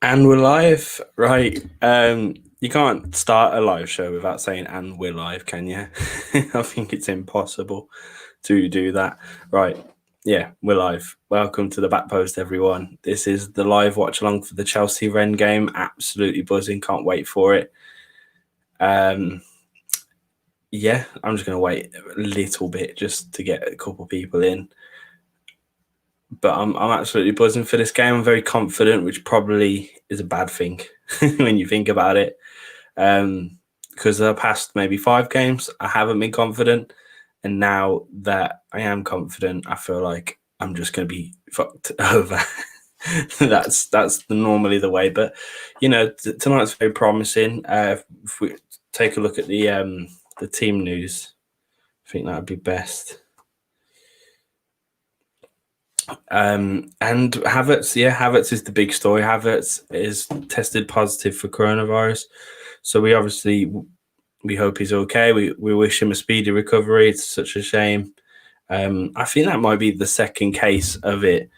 And we're live, right? You can't start a live show without saying "and we're live," can you? I think it's impossible to do that. Right? Yeah, we're live. Welcome to the back post, everyone. This is the live watch along for the Chelsea Rennes game. Absolutely buzzing! Can't wait for it. Um, yeah, I'm just gonna wait a little bit just to get a couple people in. But I'm absolutely buzzing for this game. I'm very confident, which probably is a bad thing when you think about it. Because the past maybe 5 games, I haven't been confident, and now that I am confident, I feel like I'm just going to be fucked over. That's normally the way, but tonight's very promising. If we take a look at the team news, I think that would be best. And Havertz, yeah, Havertz is the big story. Havertz is tested positive for coronavirus, so we hope he's okay. We wish him a speedy recovery. It's such a shame. I think that might be the second case of it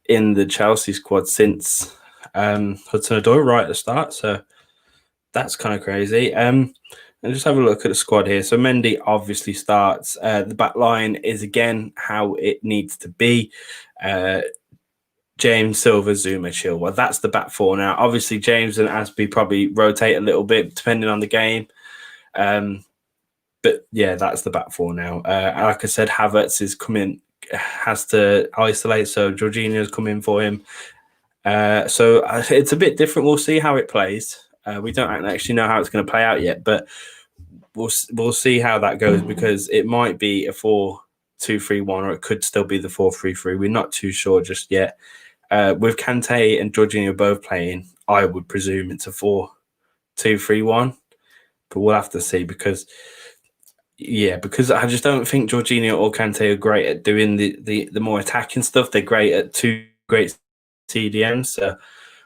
in the Chelsea squad since Hudson-Odoi right at the start. So that's kind of crazy. And just have a look at the squad here. So Mendy obviously starts. The back line is again how it needs to be. James, Silva, Zuma, Chilwell. That's the back four now. Obviously, James and Asby probably rotate a little bit depending on the game. But yeah, that's the back four now. Like I said, Havertz is coming, has to isolate, so Jorginho's coming for him. So it's a bit different. We'll see how it plays. We don't actually know how it's going to play out yet, but we'll see how that goes because it might be a 4-2-3-1 or it could still be the 4-3-3. We're not too sure just yet. With Kante and Jorginho both playing, I would presume it's a 4-2-3-1, but we'll have to see because I just don't think Jorginho or Kante are great at doing the more attacking stuff. They're great at two great CDMs, so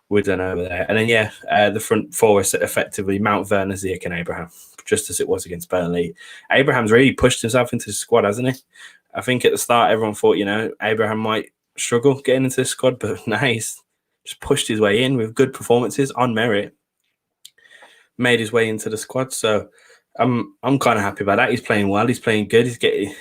we don't know there. And then the front four is effectively Mount Werner, Ziyech, and Abraham, just as it was against Burnley. Abraham's really pushed himself into the squad, hasn't he? I think at the start everyone thought, Abraham might struggle getting into the squad, but now he's just pushed his way in with good performances on merit, made his way into the squad. So I'm kind of happy about that. He's playing well. He's playing good.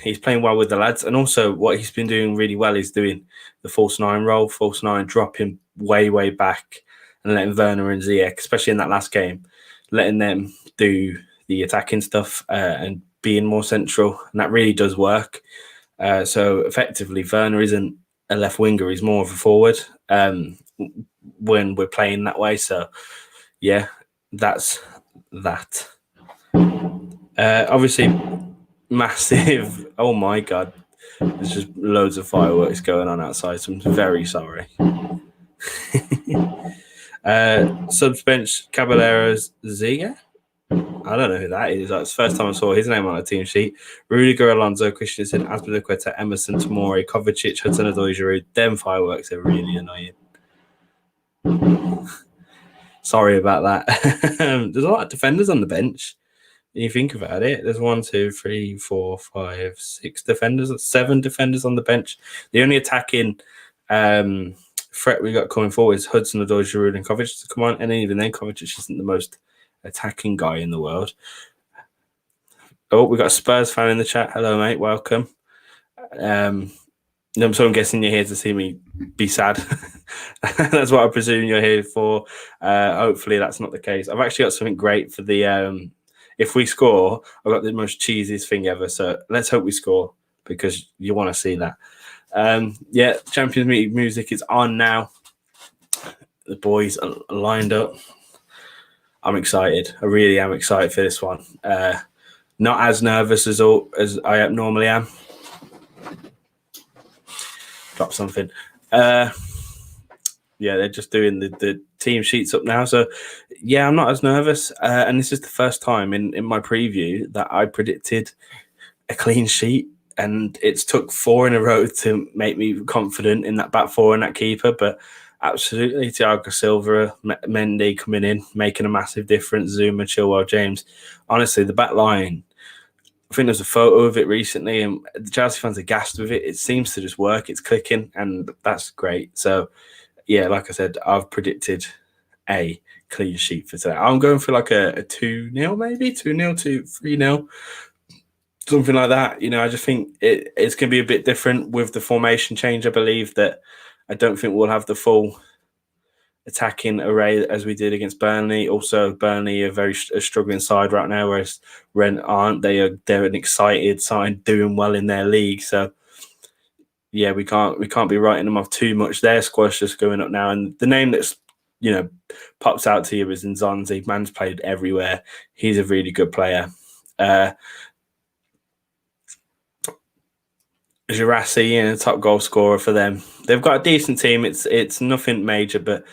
He's playing well with the lads, and also what he's been doing really well is doing the false nine role, false nine, dropping way back, and letting Werner and Ziyech, especially in that last game, letting them do the attacking stuff and being more central, and that really does work. So effectively, Werner isn't a left winger; he's more of a forward when we're playing that way. So yeah, that's that. Obviously, massive. Oh my god, there's just loads of fireworks going on outside. So I'm very sorry. Subs bench Caballeros Ziga. I don't know who that is. That's the first time I saw his name on a team sheet. Rudiger, Alonso, Christensen, Azpilicueta, Emerson, Tomori, Kovacic, Hudson-Odoi, Giroud. Them fireworks are really annoying. Sorry about that. There's a lot of defenders on the bench. When you think about it, there's 1, 2, 3, 4, 5, 6 defenders, 7 defenders on the bench. The only attacking threat we got coming forward is Hudson-Odoi, Giroud, and Kovacic to come on. And even then, Kovacic isn't the most attacking guy in the world. Oh, we got a Spurs fan in the chat. Hello, mate. Welcome. So I'm guessing you're here to see me be sad. That's what I presume you're here for. Hopefully that's not the case. I've actually got something great for the if we score, I've got the most cheesiest thing ever. So let's hope we score because you want to see that. Champions League music is on now. The boys are lined up. I'm excited. I really am excited for this one. Not as nervous as I normally am. Drop something. They're just doing the team sheets up now. So, yeah, I'm not as nervous. And this is the first time in my preview that I predicted a clean sheet. And it's took 4 in a row to make me confident in that back four and that keeper. But absolutely, Thiago Silva, Mendy coming in, making a massive difference. Zuma, Chilwell, James. Honestly, the back line, I think there's a photo of it recently, and the Chelsea fans are gassed with it. It seems to just work. It's clicking, and that's great. So, yeah, like I said, I've predicted a clean sheet for today. I'm going for like a 2-0, maybe 2-0 to 3-0, something like that. I just think it's going to be a bit different with the formation change. I believe that I don't think we'll have the full attacking array as we did against Burnley. Also, Burnley are a struggling side right now, whereas Rennes aren't. They're an excited side doing well in their league. So yeah, we can't be writing them off too much. Their squad's just going up now, and the name that's pops out to you is Nzonzi. Man's played everywhere. He's a really good player. Girassi, top goal scorer for them. They've got a decent team. It's nothing major, but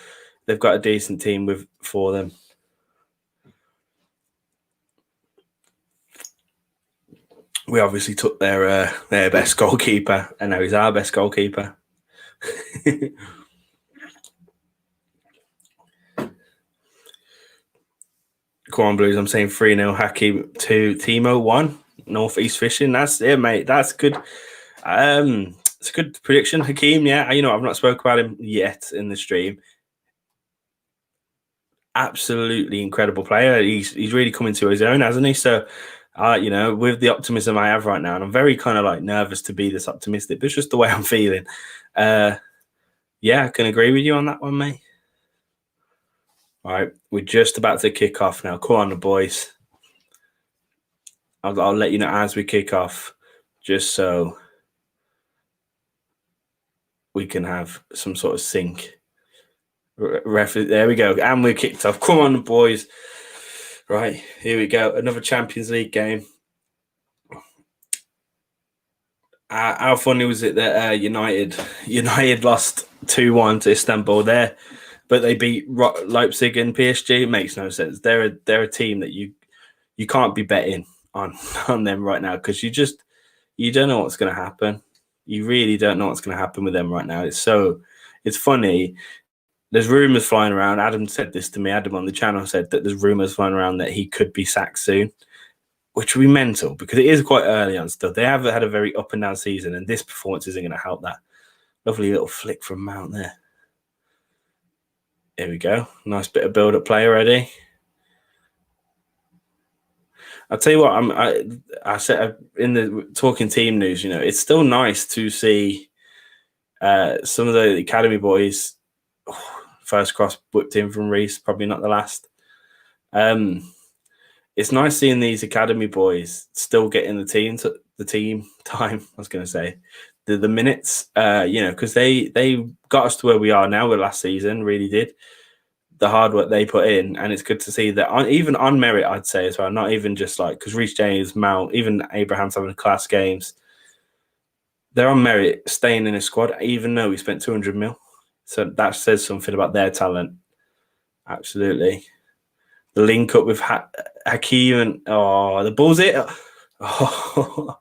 they've got a decent team for them. We obviously took their best goalkeeper, and now he's our best goalkeeper. Come on, Blues. I'm saying 3-0 Hakim to Timo 1. Northeast Fishing. That's it, mate. That's good. It's a good prediction, Hakim. Yeah, I've not spoke about him yet in the stream. Absolutely incredible player. He's really coming to his own, hasn't he? So, with the optimism I have right now, and I'm very kind of like nervous to be this optimistic, but it's just the way I'm feeling. Yeah, I can agree with you on that one, mate. All right, we're just about to kick off now. Come on, the boys. I'll let you know as we kick off, just so we can have some sort of sync. There we go. And we're kicked off. Come on, boys. Right, here we go. Another Champions League game. How funny was it that United lost 2-1 to Istanbul there, but they beat Leipzig and PSG? It makes no sense. They're a team that you can't be betting on them right now, because you don't know what's going to happen. You really don't know what's going to happen with them right now. It's funny. There's rumors flying around. Adam said this to me. Adam on the channel said that there's rumors flying around that he could be sacked soon, which would be mental because it is quite early on still. They have had a very up and down season, and this performance isn't going to help that. Lovely little flick from Mount there. There we go. Nice bit of build-up play already. I'll tell you what, I said in the talking team news, it's still nice to see some of the academy boys. First cross whipped in from Reece, probably not the last. It's nice seeing these academy boys still getting the team time. I was going to say the minutes, because they got us to where we are now with last season. Really did the hard work they put in, and it's good to see that even on merit, I'd say as well. Not even just like because Reece James, Mount, even Abraham's having class games. They're on merit, staying in a squad, even though we spent 200 mil. So that says something about their talent. Absolutely. The link up with Hakim and the ball's it. Oh,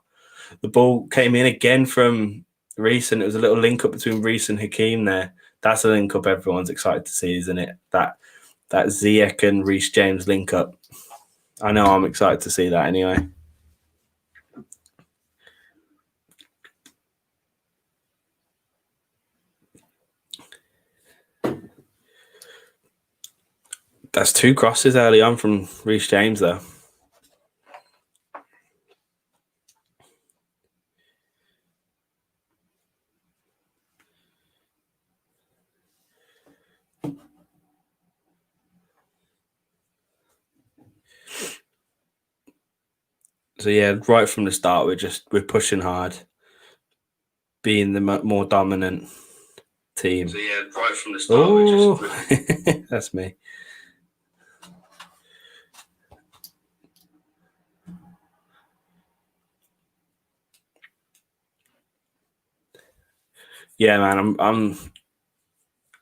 the ball came in again from Reece, and it was a little link up between Reece and Hakim there. That's a link up everyone's excited to see, isn't it? That Ziyech and Reece James link up. I know I'm excited to see that anyway. That's 2 crosses early on from Reece James, though. So yeah, right from the start, we're pushing hard, being the more dominant team. So yeah, right from the start, that's me. Yeah, man, I'm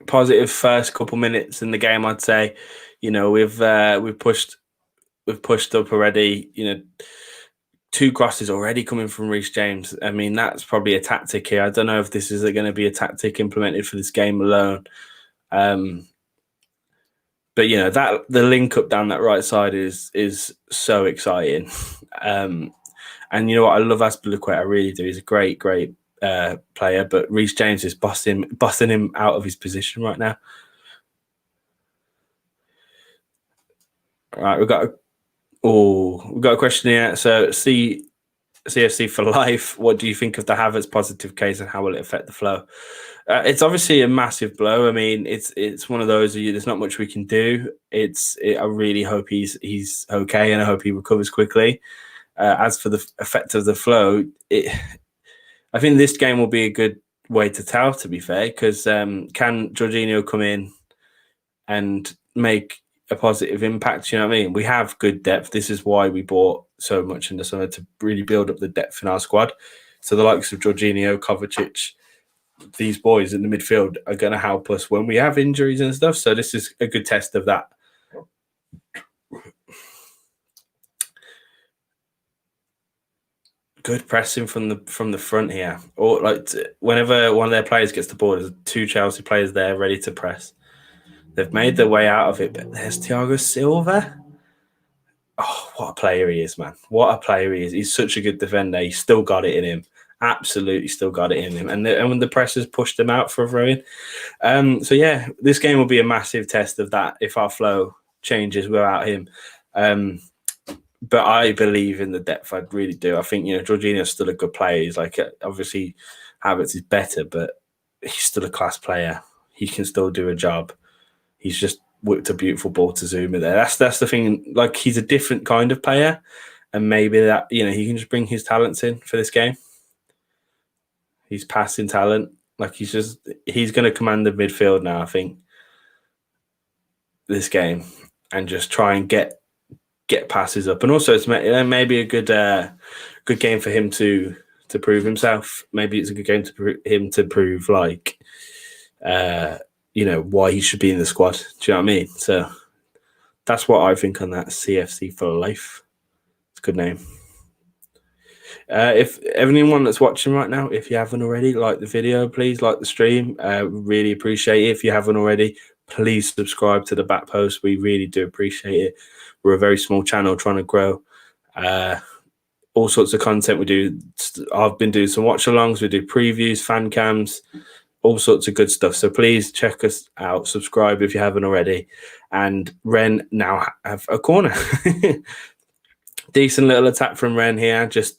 positive first couple minutes in the game. I'd say, we've pushed up already. 2 crosses already coming from Reece James. I mean, that's probably a tactic here. I don't know if this is going to be a tactic implemented for this game alone. But that the link up down that right side is so exciting. And you know what? I love Azpilicueta. I really do. He's a great player. But Reece James is busting him out of his position right now. Right, we've got a question here. So, CFC for life. What do you think of the Havertz positive case, and how will it affect the flow? It's obviously a massive blow. I mean, it's one of those. There's not much we can do. I really hope he's okay, and I hope he recovers quickly. As for the effect of the flow, I think this game will be a good way to tell. To be fair, because can Jorginho come in and make a positive impact? You know what I mean? We have good depth. This is why we bought so much in the summer, to really build up the depth in our squad. So the likes of Jorginho, Kovacic, these boys in the midfield are going to help us when we have injuries and stuff. So this is a good test of that. Good pressing from the front here. Or whenever one of their players gets the ball, there's 2 Chelsea players there ready to press. They've made their way out of it, but there's Thiago Silva. Oh, what a player he is, man. What a player he is. He's such a good defender. He's still got it in him. Absolutely still got it in him. And when the pressers pushed him out for a throw-in. So, yeah, this game will be a massive test of that if our flow changes without him. But I believe in the depth. I really do. I think, Jorginho's still a good player. He's obviously, Havertz is better, but he's still a class player. He can still do a job. He's just whipped a beautiful ball to Zuma there. That's the thing. He's a different kind of player, and maybe that he can just bring his talents in for this game. His passing talent, he's going to command the midfield now. I think this game, and just try and get passes up, and also it's maybe a good game for him to prove himself. Maybe it's a good game for him to prove why he should be in the squad. Do you know what I mean? So that's what I think on that. CFC for life. It's a good name. If anyone that's watching right now, if you haven't already, like the video, please like the stream. Really appreciate it. If you haven't already, please subscribe to the Back Post. We really do appreciate it. We're a very small channel trying to grow. All sorts of content we do. I've been doing some watch-alongs. We do previews, fan cams, all sorts of good stuff. So please check us out. Subscribe if you haven't already. And Rennes now have a corner. Decent little attack from Rennes here. Just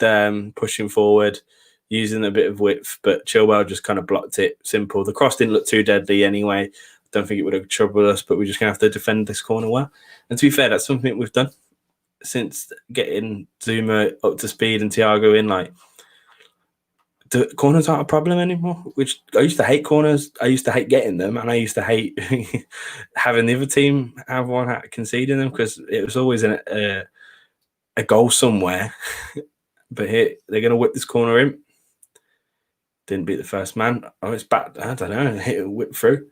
pushing forward, using a bit of width. But Chilwell just kind of blocked it. Simple. The cross didn't look too deadly anyway. Don't think it would have troubled us, but we're just going to have to defend this corner well. And to be fair, that's something we've done since getting Zuma up to speed and Thiago in. The corners aren't a problem anymore, which I used to hate corners. I used to hate getting them, and I used to hate having the other team have one conceding them, because it was always a goal somewhere. But here, they're going to whip this corner in. Didn't beat the first man. Oh, it's back. I don't know. Hit it, whip through.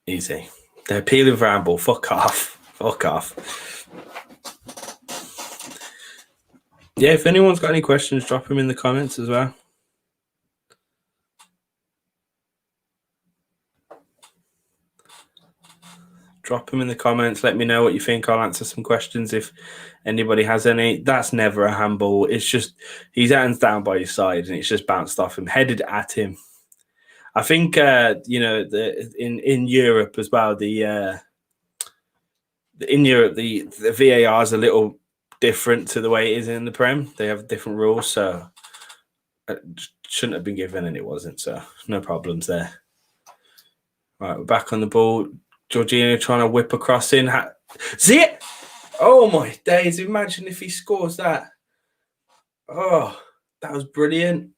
Easy. They're peeling for handball. Fuck off. Fuck off. Yeah, if anyone's got any questions, drop them in the comments as well. Drop them in the comments. Let me know what you think. I'll answer some questions if anybody has any. That's never a handball. It's just he's hands down by his side, and it's just bounced off him, headed at him. I think in Europe as well, the VAR is a little different to the way it is in the Prem. They have different rules, so it shouldn't have been given, and it wasn't. So no problems there. Right, we're back on the ball. Jorginho trying to whip across in. See it? Oh my days! Imagine if he scores that. Oh, that was brilliant.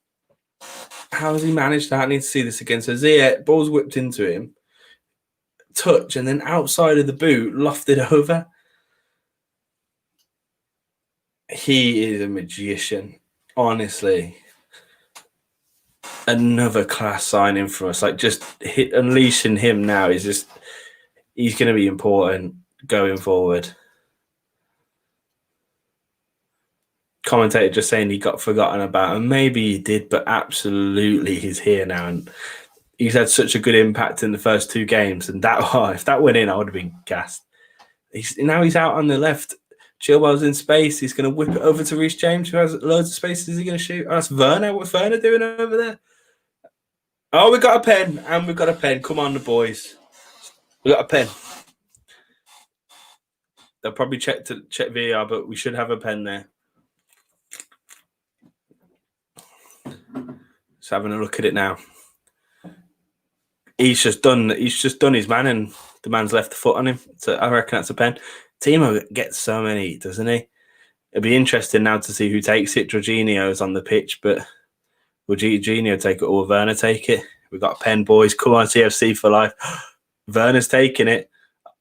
How has he managed that? I need to see this again. So Ziyech, ball's whipped into him, touch, and then outside of the boot, lofted over. He is a magician, honestly. Another class signing for us. Just unleashing him now is just, he's going to be important going forward. Commentator just saying he got forgotten about, and maybe he did, but absolutely he's here now, and he's had such a good impact in the first 2 games. And if that went in, I would have been gassed. Now he's out on the left. Chilwell's in space. He's going to whip it over to Reece James, who has loads of space. Is he going to shoot? Oh, that's Werner. What's Werner doing over there? Oh, we got a pen, and we got a pen. Come on, the boys. We got a pen. They'll probably check VAR, but we should have a pen there. Just having a look at it now. He's just done his man, and the man's left the foot on him. So I reckon that's a pen. Timo gets so many, doesn't he? It'll be interesting now to see who takes it. Jorginho's on the pitch, but will Jorginho take it or will Werner take it? We've got a pen, boys. Come on, CFC for life. Werner's taking it.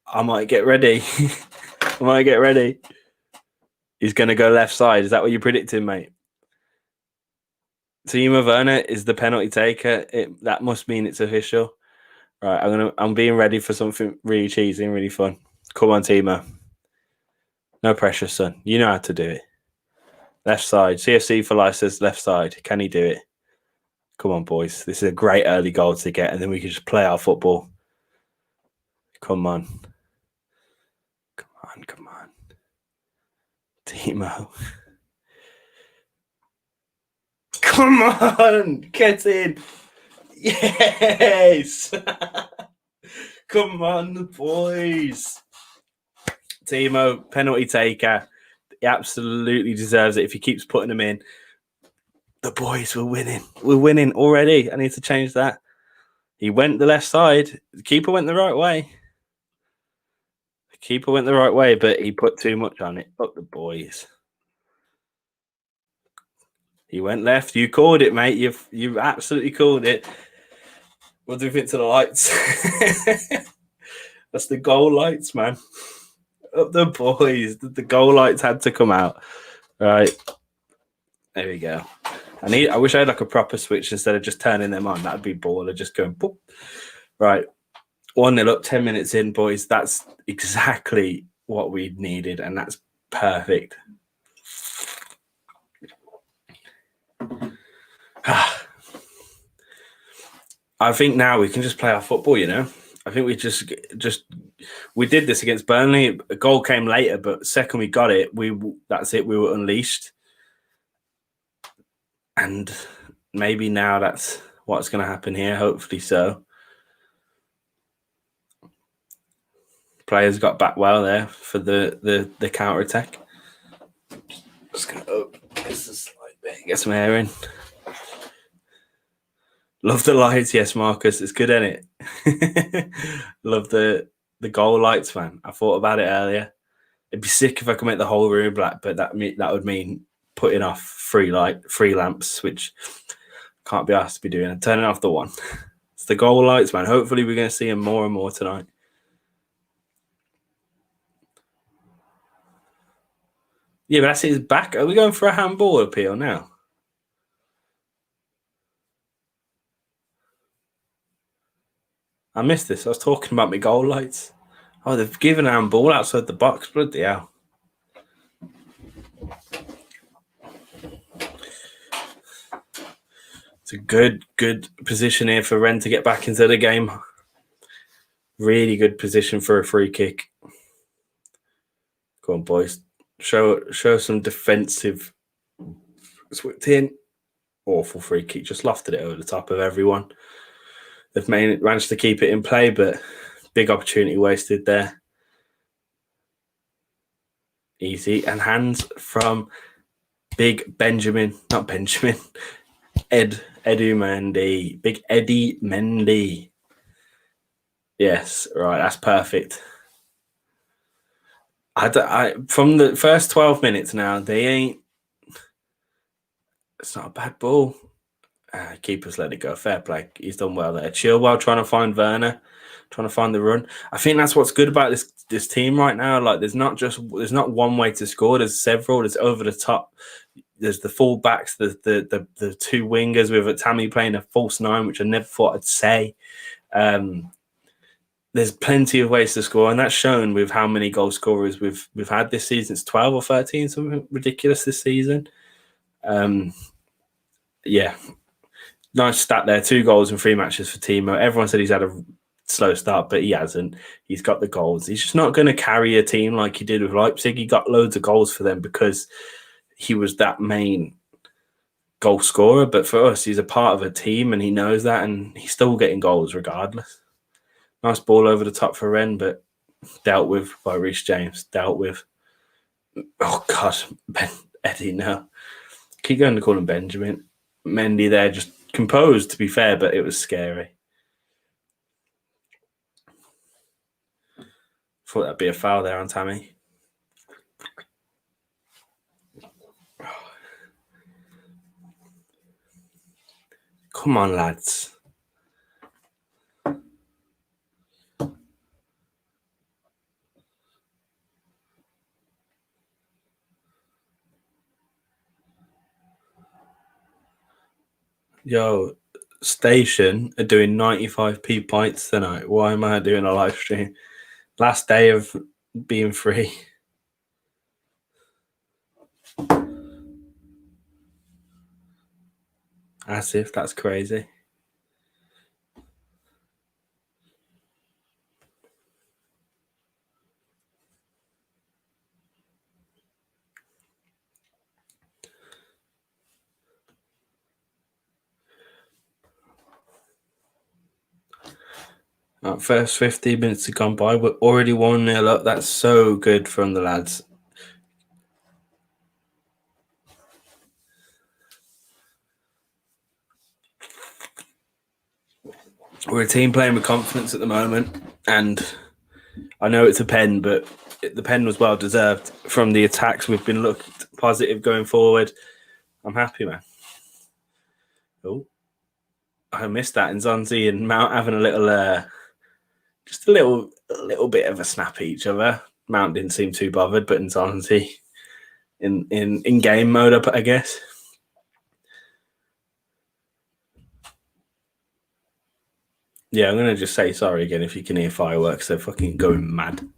I might get ready. He's going to go left side. Is that what you're predicting, mate? Timo Werner is the penalty taker. That must mean it's official. Right, I'm being ready for something really cheesy and really fun. Come on, Timo. No pressure, son. You know how to do it. Left side. CFC for life says left side. Can he do it? Come on, boys. This is a great early goal to get, and then we can just play our football. Come on. Come on. Timo. Come on. Get in. Yes. Come on, boys. Timo, penalty taker. He absolutely deserves it if he keeps putting them in. The boys were winning. We're winning already. I need to change that. He went the left side. The keeper went the right way. But he put too much on it. Up the boys. He went left. You called it, mate. You've absolutely called it. What do you think to the lights? That's the goal lights, man. Up the boys. The goal lights had to come out. Right. There we go. I wish I had like a proper switch instead of just turning them on. That'd be baller. Just going boop. Right. 1-0 up, 10 minutes in, boys. That's exactly what we needed, and that's perfect. I think now we can just play our football, you know. I think we we did this against Burnley. A goal came later, but the second we got it, that's it. We were unleashed. And maybe now that's what's going to happen here. Hopefully so. Players got back well there for the counter attack. Just going to open this is like there, get some air in. Love the lights, yes, Marcus. It's good, isn't it? Love the goal lights, man. I thought about it earlier. It'd be sick if I could make the whole room black, but that would mean putting off free lamps, which can't be asked to be doing. And turning off the one. It's the goal lights, man. Hopefully we're going to see them more and more tonight. Yeah, but that's his back. Are we going for a handball appeal now? I missed this. I was talking about my goal lights. Oh, they've given a handball outside the box. Bloody hell. It's a good position here for Rennes to get back into the game. Really good position for a free kick. Go on, boys. Show some defensive. Swept in. Awful free kick. Just lofted it over the top of everyone. They've managed to keep it in play, but big opportunity wasted there. Easy. And hands from big Benjamin. Not Benjamin. Edu Mendy. Big Eddie Mendy. Yes, right. That's perfect. From the first 12 minutes now, it's not a bad ball. Keeper's let it go. Fair play. He's done well there. Chilwell trying to find Werner, trying to find the run. I think that's what's good about this team right now. Like there's not one way to score. There's several. There's over the top. There's the full backs, the two wingers with Tammy playing a false nine, which I never thought I'd say. There's plenty of ways to score, and that's shown with how many goal scorers we've had this season. It's 12 or 13, something ridiculous this season. Yeah. Nice stat there. 2 goals in 3 matches for Timo. Everyone said he's had a slow start, but he hasn't. He's got the goals. He's just not going to carry a team like he did with Leipzig. He got loads of goals for them because he was that main goal scorer. But for us, he's a part of a team and he knows that, and he's still getting goals regardless. Nice ball over the top for Rennes, but dealt with by Reece James. Dealt with. Oh, God. Eddie, no. Keep going to call him Benjamin. Mendy there, just composed, to be fair, but it was scary. Thought that'd be a foul there on Tammy. Come on, lads. Yo, Station are doing 95p pints tonight. Why am I doing a live stream? Last day of being free. As if that's crazy. First 15 minutes have gone by. We're already 1-0 up. That's so good from the lads. We're a team playing with confidence at the moment, and I know it's a pen, but the pen was well deserved from the attacks. We've been looked positive going forward. I'm happy, man. Oh, I missed that. Nzonzi and Mount having a little, just a little bit of a snap at each other. Mount didn't seem too bothered, but Nzonzi in game mode up, I guess. Yeah, I'm gonna just say sorry again if you can hear fireworks. They're fucking going mad.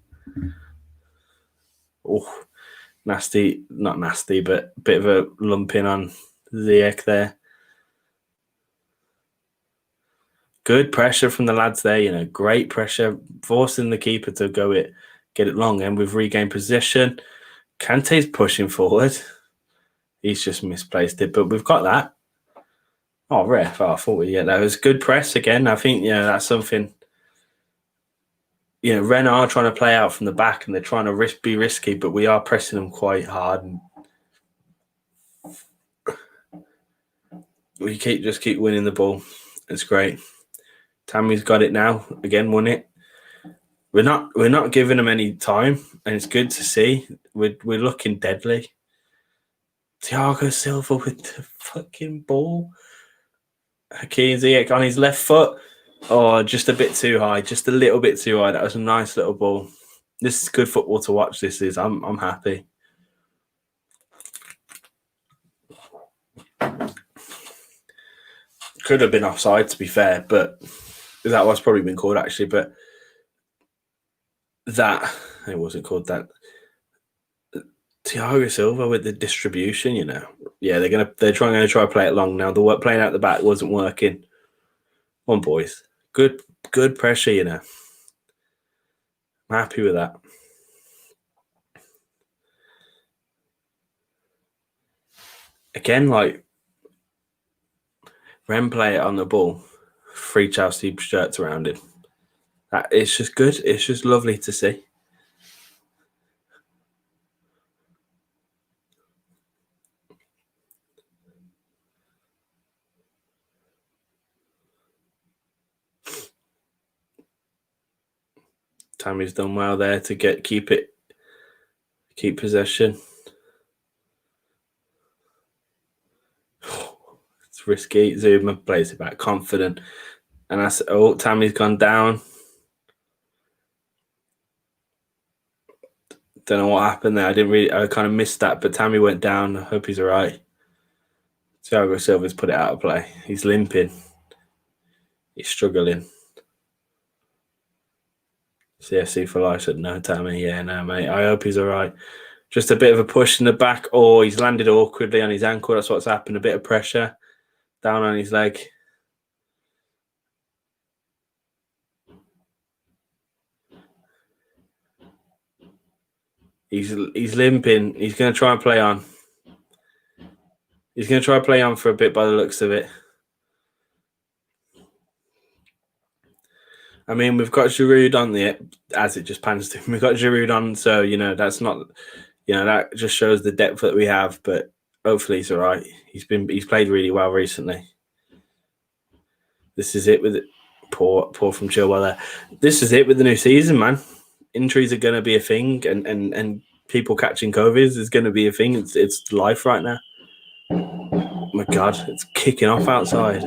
Oh, nasty, not nasty, but a bit of a lumping on Ziyech there. Good pressure from the lads there, great pressure, forcing the keeper to get it long, and we've regained possession. Kante's pushing forward. He's just misplaced it, but we've got that. Oh, ref. I thought that was good press again. I think, that's something. Rennes are trying to play out from the back and they're trying to be risky, but we are pressing them quite hard. And we keep winning the ball. It's great. Tammy's got it now. Again, won it. We're not giving them any time, and it's good to see. We're looking deadly. Thiago Silva with the fucking ball. Hakeem Ziyech on his left foot. Oh, just a bit too high. Just a little bit too high. That was a nice little ball. This is good football to watch. This is. I'm happy. Could have been offside, to be fair, but that was probably been called actually. But that it wasn't called that. Thiago Silva with the distribution, Yeah, they're trying to try to play it long now. The work playing out the back wasn't working. Come on, boys. Good pressure, I'm happy with that. Again, Rennes play it on the ball. 3 Chelsea shirts around it. It's just good. It's just lovely to see. Tammy's done well there to keep possession. It's risky. Zuma plays it back, confident, and Tammy's gone down. Don't know what happened there. I kind of missed that, but Tammy went down. I hope he's all right. Thiago Silva's put it out of play. He's limping. He's struggling. CFC for life said no, Tammy. Yeah, no, mate. I hope he's all right. Just a bit of a push in the back. Oh, he's landed awkwardly on his ankle. That's what's happened. A bit of pressure down on his leg. He's limping. He's going to try and play on. He's going to try and play on for a bit by the looks of it. I mean, we've got Giroud on there, as it just pans to him. We've got Giroud on, so, that's not, that just shows the depth that we have, but hopefully he's all right. He's played really well recently. This is it with it. Poor from Chilwell there. This is it with the new season, man. Injuries are going to be a thing, and people catching COVID is going to be a thing. It's life right now. Oh my God, it's kicking off outside.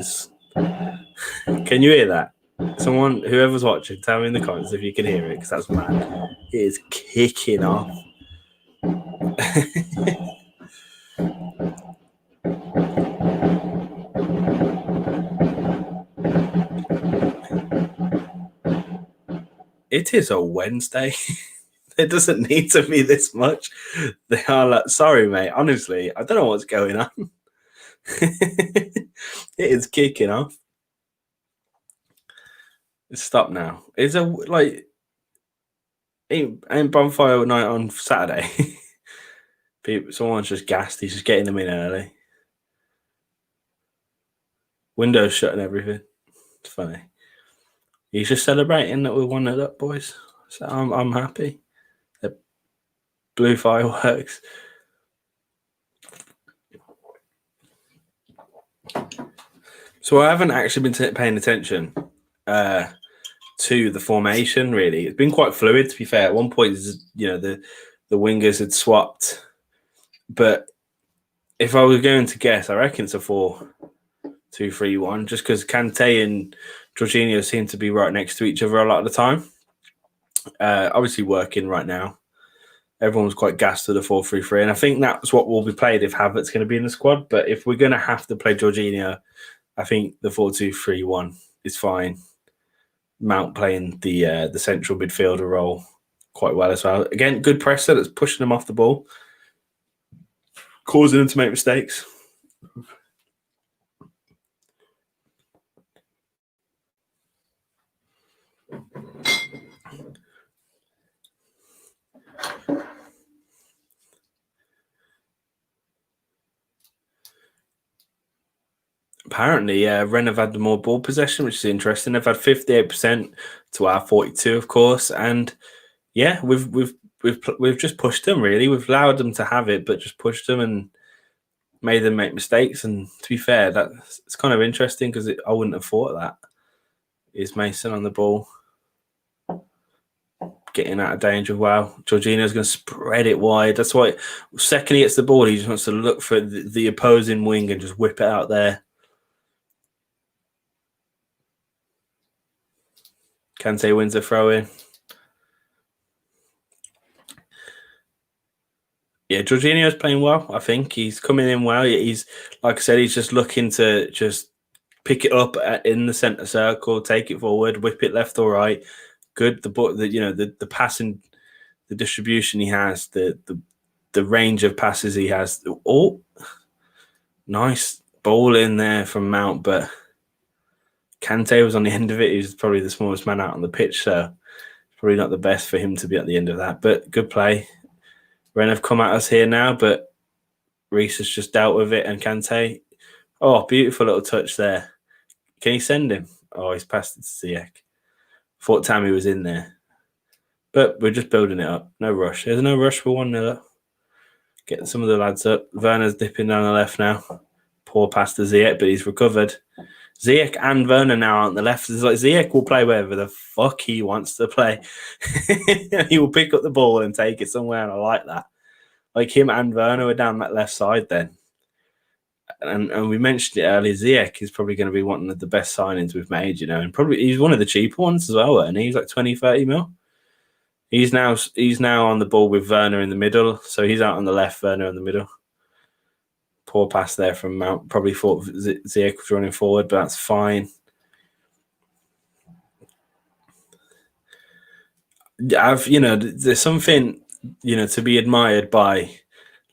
Can you hear that? Someone, whoever's watching, tell me in the comments if you can hear it, because that's mad. It is kicking off. It is a Wednesday. It doesn't need to be this much. They are like, sorry, mate. Honestly, I don't know what's going on. It is kicking off. Stop now. It's ain't bonfire night on Saturday. Someone's just gassed. He's just getting them in early. Windows shut and everything. It's funny. He's just celebrating that we won it up, boys. So I'm happy. The blue fireworks. So I haven't actually been paying attention to the formation, really. It's been quite fluid, to be fair. At one point, the wingers had swapped. But if I was going to guess, I reckon it's a 4-2-3-1, just because Kante and Jorginho seem to be right next to each other a lot of the time. Obviously working right now. Everyone's quite gassed with the 4-3-3, and I think that's what will be played if Havertz's going to be in the squad. But if we're going to have to play Jorginho, I think the 4-2-3-1 is fine. Mount playing the central midfielder role quite well as well. Again, good presser that's pushing them off the ball, causing them to make mistakes. Apparently, Rennes have had the more ball possession, which is interesting. They've had 58% to our 42%, of course, and yeah, we've just pushed them. Really, we've allowed them to have it, but just pushed them and made them make mistakes. And to be fair, it's kind of interesting because I wouldn't have thought of that. Is Mason on the ball, getting out of danger? Wow, Jorginho's going to spread it wide. That's why second he gets the ball, he just wants to look for the opposing wing and just whip it out there. Kante wins a throw in. Yeah, Jorginho's playing well. I think he's coming in well. He's, like I said, he's just looking to just pick it up in the centre circle, take it forward, whip it left or right. Good. The passing, the distribution he has, the range of passes he has. Oh, nice ball in there from Mount, but Kante was on the end of it. He was probably the smallest man out on the pitch, so probably not the best for him to be at the end of that. But good play. Rennes have come at us here now, but Reece has just dealt with it, and Kante. Oh, beautiful little touch there. Can he send him? Oh, he's passed it to Ziyech. Thought Tammy was in there. But we're just building it up. No rush. There's no rush for 1-0. Getting some of the lads up. Werner's dipping down the left now. Poor pass to Ziyech, but he's recovered. Ziyech and Werner now on the left. It's like Ziyech will play wherever the fuck he wants to play. He will pick up the ball and take it somewhere, and I like that. Like him and Werner were down that left side then. And we mentioned it earlier, Ziyech is probably going to be one of the best signings we've made, and probably he's one of the cheaper ones as well, and he's like 20-30 mil. He's now on the ball with Werner in the middle, so he's out on the left, Werner in the middle. Poor pass there from Mount. Probably thought Ziyech was running forward, but that's fine. There's something, to be admired by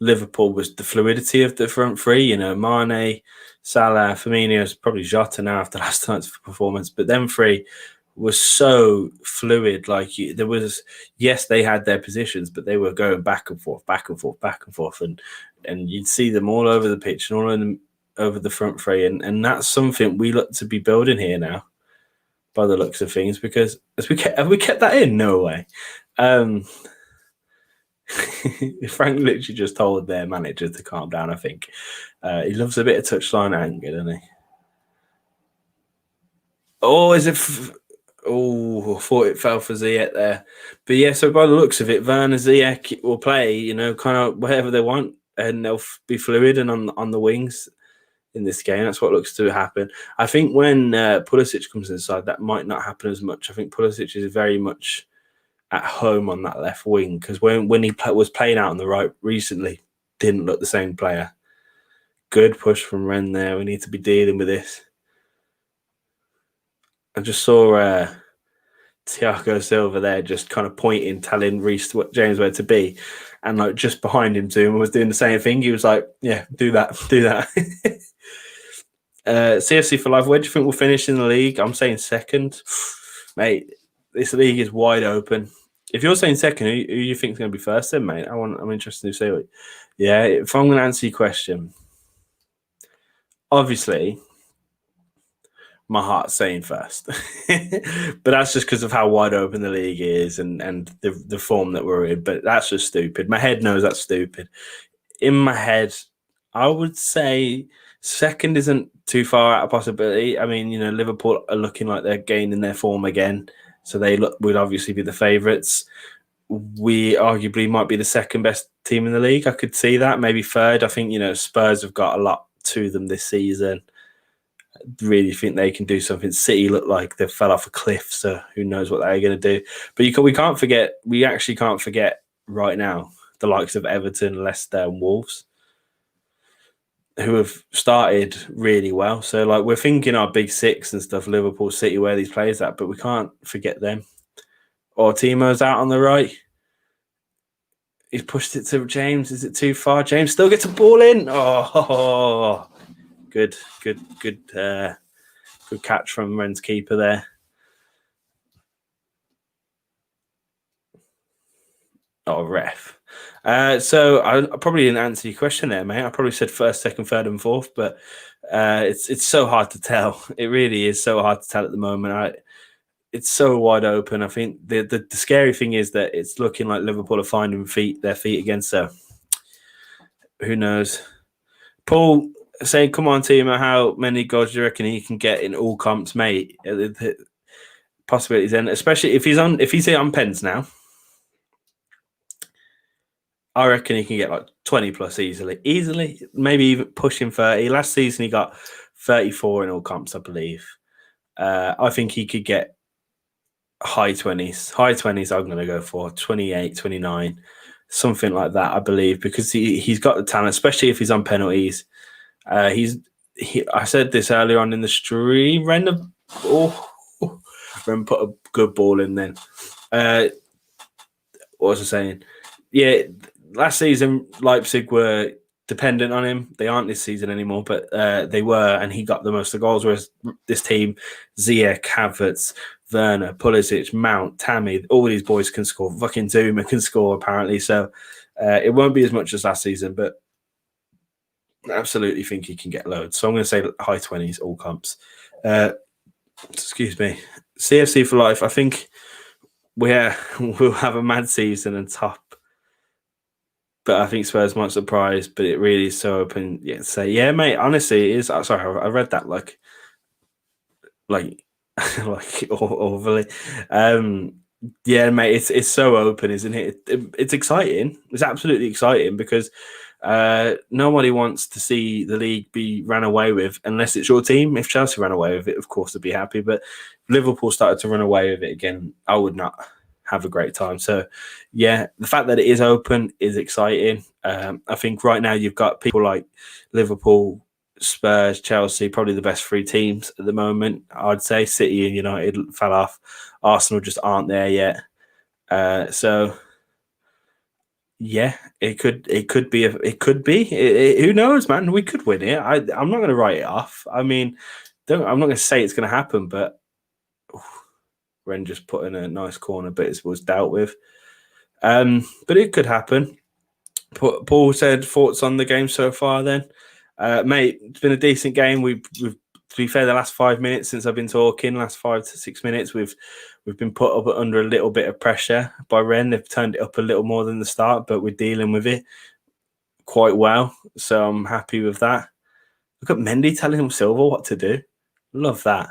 Liverpool was the fluidity of the front three. Mane, Salah, Firmino's probably Jota now after last night's performance, but them three was so fluid. Like there was, yes, they had their positions, but they were going back and forth, back and forth, back and forth, and you'd see them all over the pitch and all of them over the front three, and that's something we look to be building here now, by the looks of things. Because have we kept that in? No way. Frank literally just told their manager to calm down. I think he loves a bit of touchline anger, doesn't he? Oh, is it? I thought it fell for Ziyech there. But yeah, so by the looks of it, Werner, Ziyech will play, kind of whatever they want, and they'll be fluid and on the wings in this game. That's what looks to happen. I think when Pulisic comes inside, that might not happen as much. I think Pulisic is very much at home on that left wing, because when he was playing out on the right recently, didn't look the same player. Good push from Rennes there. We need to be dealing with this. I just saw Thiago Silva there just kind of pointing, telling Reece James where to be. And like just behind him, Zouma was doing the same thing. He was like, yeah, do that, do that. CFC for life, where do you think we'll finish in the league? I'm saying second. Mate, this league is wide open. If you're saying second, who you think is going to be first then, mate? I'm interested to see what. Yeah, if I'm going to answer your question, obviously, my heart's saying first. But that's just because of how wide open the league is and the form that we're in. But that's just stupid. My head knows that's stupid. In my head, I would say second isn't too far out of possibility. I mean, Liverpool are looking like they're gaining their form again. So they would obviously be the favourites. We arguably might be the second best team in the league. I could see that. Maybe third. I think, Spurs have got a lot to them this season. Really think they can do something. City look like they fell off a cliff, so who knows what they're going to do. But we actually can't forget right now the likes of Everton, Leicester and Wolves, who have started really well. So like we're thinking our big six and stuff, Liverpool, City, where these players at, but we can't forget them. Or Timo's out on the right. He's pushed it to James. Is it too far? James still gets a ball in. Oh, good catch from Rennes keeper there. Oh, ref. So I probably didn't answer your question there, mate. I probably said first, second, third, and fourth, but it's so hard to tell. It really is so hard to tell at the moment. It's so wide open. I think the scary thing is that it's looking like Liverpool are finding their feet against her. Who knows? Paul saying, "Come on, Timo, how many goals do you reckon he can get in all comps, mate?" The possibilities, and especially if he's on pens now, I reckon he can get like 20 plus easily, maybe even pushing 30. Last season he got 34 in all comps, I believe. I think he could get high 20s. High 20s I'm going to go for 28, 29, something like that, I believe, because he's got the talent, especially if he's on penalties. I said this earlier on in the stream. Rennes put a good ball in then. What was I saying? Yeah, last season Leipzig were dependent on him. They aren't this season anymore, but they were, and he got the most of the goals. Whereas this team, Ziyech, Havertz, Werner, Pulisic, Mount, Tammy, all these boys can score. Fucking Zouma can score apparently. So it won't be as much as last season, but absolutely think he can get loads. So I'm going to say high 20s, all comps. Excuse me. CFC for life. I think we'll have a mad season and top. But I think Spurs might surprise, but it really is so open. Yeah, say, yeah, mate, honestly, it is. Sorry, I read that like overly. Yeah, mate, it's so open, isn't it? It's exciting. It's absolutely exciting because nobody wants to see the league be ran away with unless it's your team. If Chelsea ran away with it, of course, they'd be happy. But if Liverpool started to run away with it again, I would not have a great time. So, yeah, the fact that it is open is exciting. I think right now you've got people like Liverpool, Spurs, Chelsea, probably the best three teams at the moment. I'd say City and United fell off. Arsenal just aren't there yet. So yeah, it could be. Who knows, man? We could win it. I'm not going to write it off. I mean, I'm not going to say it's going to happen, but Rennes just put in a nice corner, but it was dealt with. But it could happen. Paul said thoughts on the game so far. Then, mate, it's been a decent game. We've to be fair, the last 5 minutes since I've been talking, last 5 to 6 minutes, we've been put up under a little bit of pressure by Rennes. They've turned it up a little more than the start, but we're dealing with it quite well. So I'm happy with that. Look at Mendy telling him Silva what to do. Love that.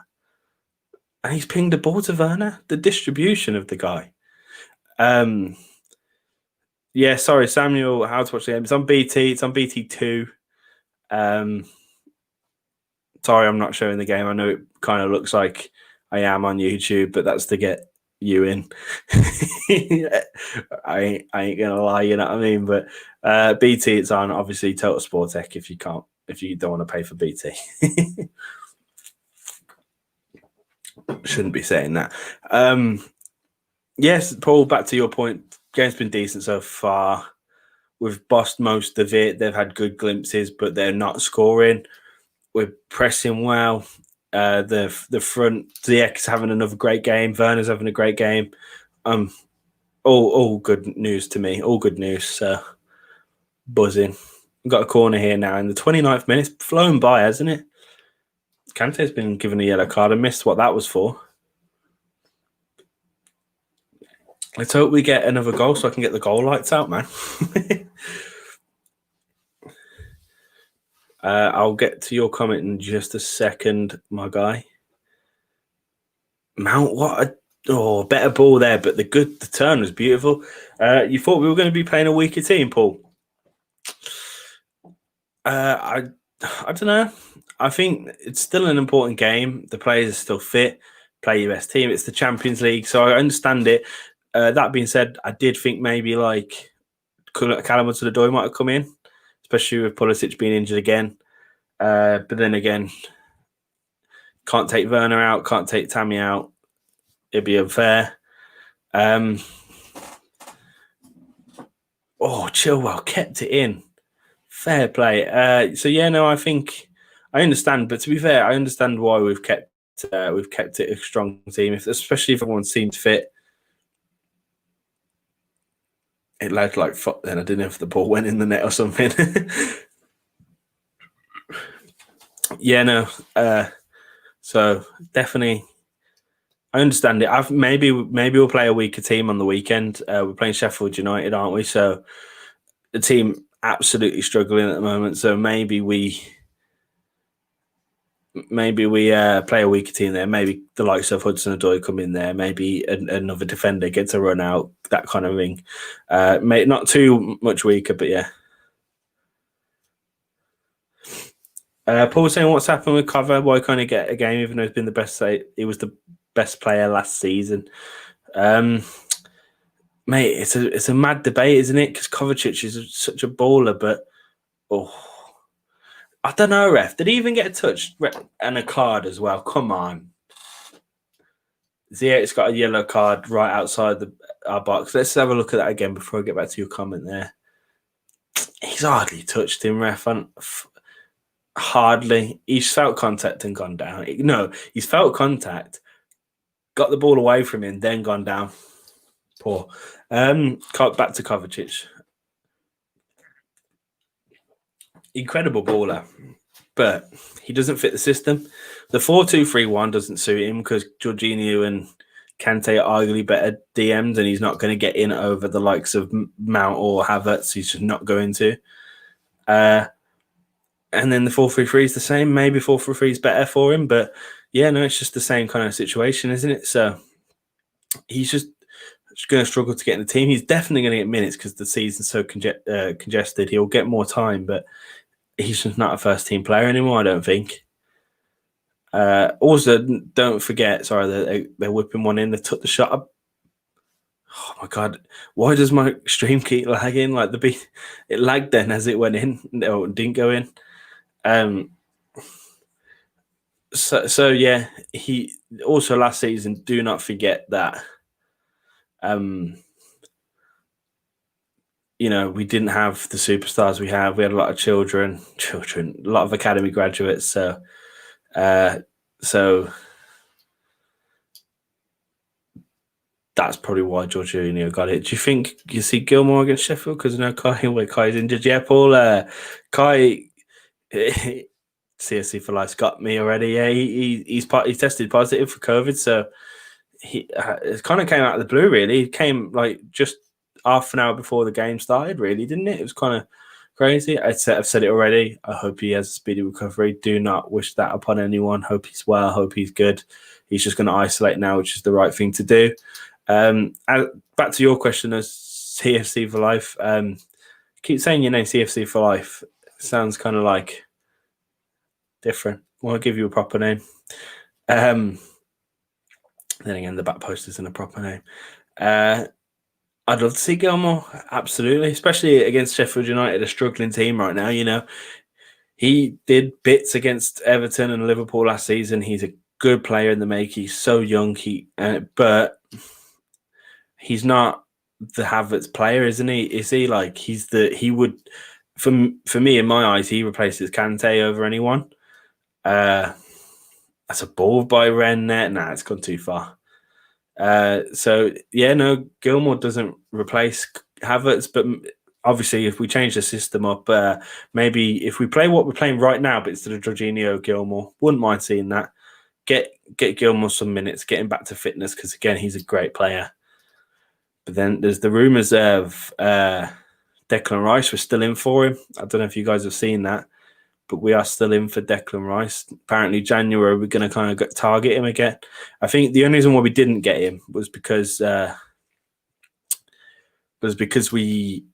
And he's pinged the ball to Werner. The distribution of the guy. Yeah, sorry, Samuel, how to watch the game. It's on BT. It's on BT2. Sorry, I'm not showing the game. I know it kind of looks like I am on YouTube, but that's to get you in. I ain't gonna lie, you know what I mean? But BT, it's on obviously Total Sport Tech if you don't want to pay for BT. Shouldn't be saying that. Yes, Paul, back to your point. Game's been decent so far. We've bossed most of it. They've had good glimpses, but they're not scoring. We're pressing well. The front, Ziyech's having another great game. Werner's having a great game. All good news to me. All good news. Buzzing. We've got a corner here now in the 29th minute. It's flown by, hasn't it? Kante's been given a yellow card and missed what that was for. Let's hope we get another goal so I can get the goal lights out, man. I'll get to your comment in just a second, my guy. Mount, what a better ball there, but the turn was beautiful. You thought we were going to be playing a weaker team, Paul? I don't know. I think it's still an important game. The players are still fit. Play your best team. It's the Champions League, so I understand it. That being said, I did think maybe like Callum Hudson-Odoi might have come in, especially with Pulisic being injured again. But then again, can't take Werner out, can't take Tammy out. It'd be unfair. Chilwell kept it in. Fair play. So yeah, no, I think I understand. But to be fair, I understand why we've kept it a strong team, especially if everyone seemed fit. It looked like fuck. Then I didn't know if the ball went in the net or something. Yeah, no. So definitely, I understand it. Maybe we'll play a weaker team on the weekend. We're playing Sheffield United, aren't we? So the team absolutely struggling at the moment. So maybe we play a weaker team there. Maybe the likes of Hudson-Odoi come in there. Maybe another defender gets a run out. That kind of thing. Not too much weaker, but yeah. Paul saying, what's happened with Cover? Why can't he get a game even though he's been the best? He was the best player last season. Mate, it's a mad debate, isn't it? Because Kovacic is such a baller, but I don't know, ref. Did he even get a touch and a card as well? Come on. Ziyech's got a yellow card right outside our box. Let's have a look at that again before I get back to your comment there. He's hardly touched him, ref. Hardly. He's felt contact and gone down. No, he's felt contact, got the ball away from him, then gone down. Poor. Back to Kovacic. Incredible baller, but he doesn't fit the system. The 4-2-3-1 doesn't suit him because Jorginho and Kante are arguably better DMs, and he's not going to get in over the likes of Mount or Havertz. He's just not going to. And then the 4-3-3 is the same. Maybe 4-3-3 is better for him, but yeah, no, it's just the same kind of situation, isn't it? So he's just going to struggle to get in the team. He's definitely going to get minutes because the season's so congested. He'll get more time, but he's just not a first team player anymore, I don't think. Also, don't forget, sorry, they're whipping one in. They took the shot up. Oh my God, why does my stream keep lagging? Like it lagged then as it went in. No, it didn't go in. So yeah, he also last season, do not forget that we didn't have the superstars we have. We had a lot of children, a lot of academy graduates. So that's probably why Jorginho got it. Do you think you see Gilmore against Sheffield? Because I know Kai's injured. Yeah, Paul, Kai, CSC for Life's got me already. Yeah, he's tested positive for COVID, so it kind of came out of the blue. Really, it came like just half an hour before the game started. Really, didn't it? It was kind of crazy. I've said it already. I hope he has a speedy recovery. Do not wish that upon anyone. Hope he's well. Hope he's good. He's just going to isolate now, which is the right thing to do. Back to your question as CFC for life. Keep saying your name CFC for life. Sounds kind of like different. I want to give you a proper name. Then again, the back post isn't a proper name. I'd love to see Gilmore, absolutely, especially against Sheffield United, a struggling team right now. You know, he did bits against Everton and Liverpool last season. He's a good player in the make. He's so young. But he's not the Havertz player, isn't he? Is he like he would for me in my eyes, he replaces Kante over anyone. That's a ball by Rennes net. Nah, it's gone too far. So yeah, no, Gilmore doesn't replace Havertz, but obviously if we change the system up, maybe if we play what we're playing right now, but instead of Jorginho, Gilmore, wouldn't mind seeing that. Get Gilmore some minutes, get him back to fitness, because again, he's a great player. But then there's the rumours of Declan Rice. We're still in for him. I don't know if you guys have seen that, but we are still in for Declan Rice. Apparently, January we're going to kind of target him again. I think the only reason why we didn't get him was because we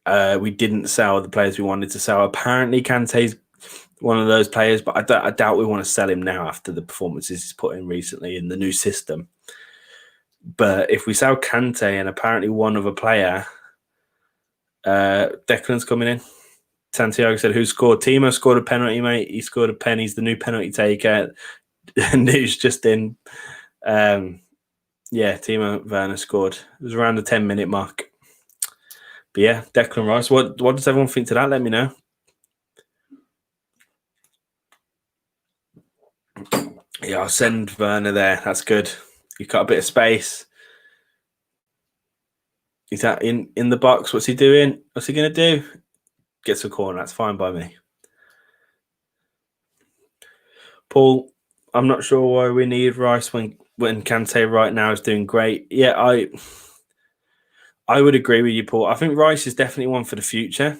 didn't sell the players we wanted to sell. Apparently, Kante's one of those players, but I doubt we want to sell him now after the performances he's put in recently in the new system. But if we sell Kante and apparently one other player, Declan's coming in. Santiago said, who scored? Timo scored a penalty, mate. He scored a pen. He's the new penalty taker. And who's just in. Timo Werner scored. It was around the 10-minute mark. But yeah, Declan Rice. What does everyone think to that? Let me know. Yeah, I'll send Werner there. That's good. He's got a bit of space. He's out in the box. What's he doing? What's he going to do? Gets a corner. That's fine by me. Paul, I'm not sure why we need Rice when Kante right now is doing great. Yeah, I would agree with you, Paul. I think Rice is definitely one for the future.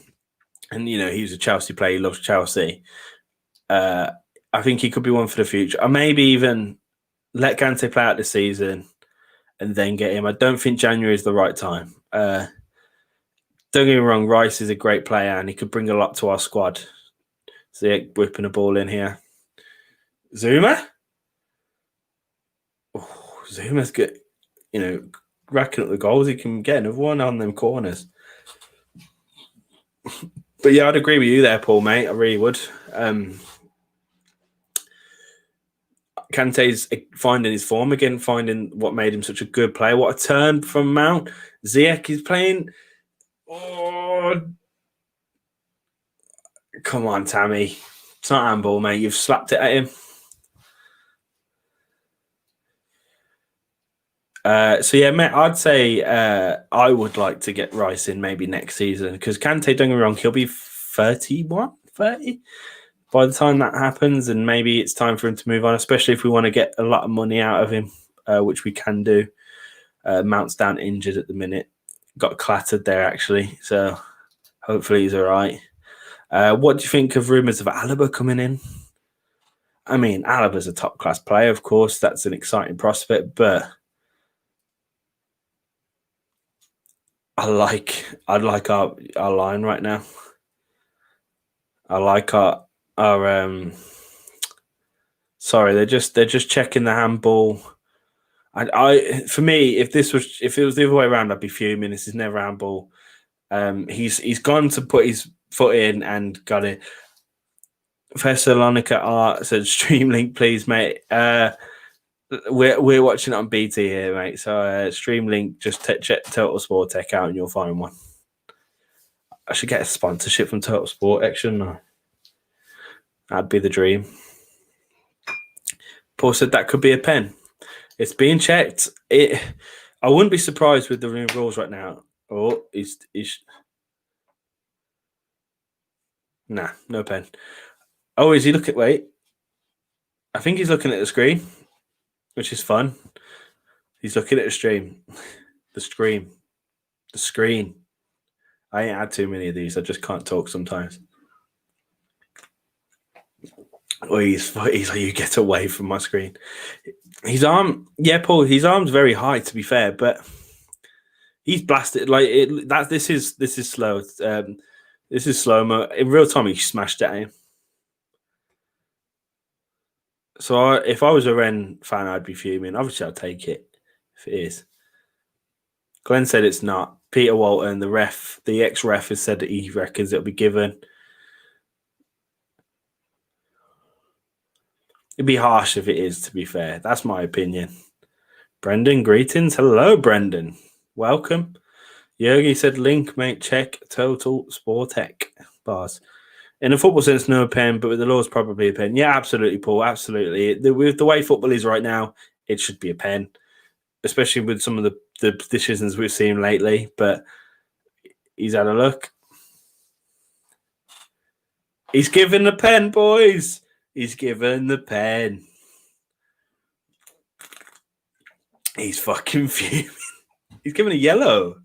And, you know, he was a Chelsea player. He loves Chelsea. I think he could be one for the future. Or maybe even let Kante play out the season and then get him. I don't think January is the right time. Don't get me wrong, Rice is a great player and he could bring a lot to our squad. See, whipping a ball in here. Zuma? Oh, Zuma's good. You know, racking up the goals. He can get another one on them corners. But yeah, I'd agree with you there, Paul, mate. I really would. Kante's finding his form again, finding what made him such a good player. What a turn from Mount. Ziyech is playing. Oh, come on, Tammy. It's not handball, mate. You've slapped it at him. So yeah, mate, I'd say I would like to get Rice in maybe next season because Kante, don't get me wrong, he'll be 31, 30 by the time that happens, and maybe it's time for him to move on, especially if we want to get a lot of money out of him, which we can do. Mount's down injured at the minute. Got clattered there, actually, so hopefully he's all right. What do you think of rumours of Alaba coming in? I mean, Alaba's a top-class player, of course. That's an exciting prospect, but I'd like our line right now. I like our sorry, they're just checking the handball. For me, if it was the other way around, I'd be fuming. This is never handball. He's gone to put his foot in and got it. Thessalonica Art said, "Stream link, please, mate." We're watching it on BT here, mate. So stream link, just check Total Sport Tech out, and you'll find one. I should get a sponsorship from Total Sport Tech, shouldn't I? That'd be the dream. Paul said that could be a pen. It's being checked. I wouldn't be surprised with the new rules right now. Oh, he's nah, no pen. Oh, is he looking? Wait, I think he's looking at the screen, which is fun. He's looking at the stream, the screen, the screen. I ain't had too many of these. I just can't talk sometimes. Oh, he's like, you get away from my screen. His arm, yeah, Paul. His arm's very high, to be fair, but he's blasted. Like it. That this is slow. This is slow mo. In real time, he smashed at him. So if I was a Rennes fan, I'd be fuming. Obviously, I'll take it if it is. Glenn said it's not. Peter Walton, the ex-ref, has said that he reckons it'll be given. It'd be harsh if it is, to be fair. That's my opinion. Brendan, greetings. Hello, Brendan. Welcome. Yogi said, link, mate, check, total, Sportec. Bars. In a football sense, no pen, but with the laws, probably a pen. Yeah, absolutely, Paul. Absolutely. With the way football is right now, it should be a pen, especially with some of the decisions we've seen lately. But he's had a look. He's given the pen, boys. He's given the pen. He's fucking fuming. He's given a yellow.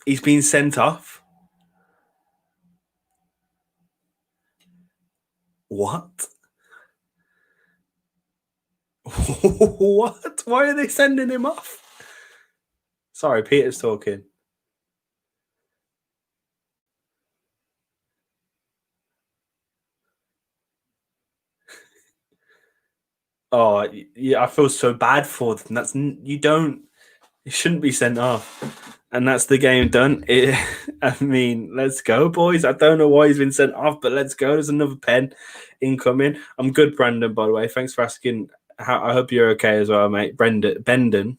He's been sent off. What? What? Why are they sending him off? Sorry, Peter's talking. Oh, yeah, I feel so bad for them. You shouldn't be sent off. And that's the game done. I mean, let's go, boys. I don't know why he's been sent off, but let's go. There's another pen incoming. I'm good, Brandon, by the way. Thanks for asking. I hope you're okay as well, mate. Bendan.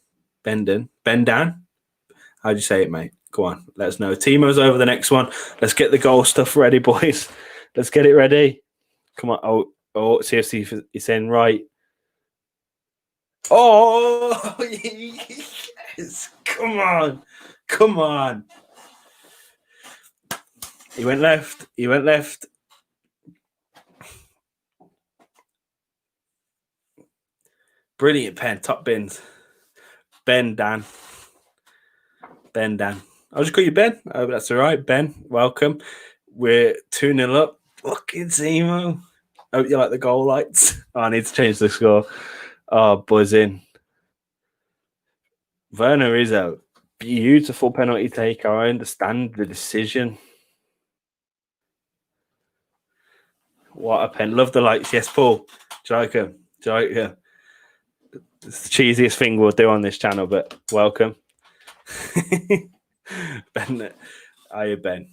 How'd you say it, mate? Go on, let us know. Timo's over the next one. Let's get the goal stuff ready, boys. Let's get it ready. Come on. Oh, CFC is in right. Oh, yes. Come on. Come on. He went left. Brilliant pen. Top bins. Ben Dan. I'll just call you Ben. I hope that's all right. Ben, welcome. We're 2-0 up. Fucking Timo. Hope you like the goal lights. Oh, I need to change the score. Oh, buzzing. Werner is a beautiful penalty take. I understand the decision. What a pen. Love the lights. Yes, Paul. Do you like them? It's the cheesiest thing we'll do on this channel, but welcome. Ben, Ben.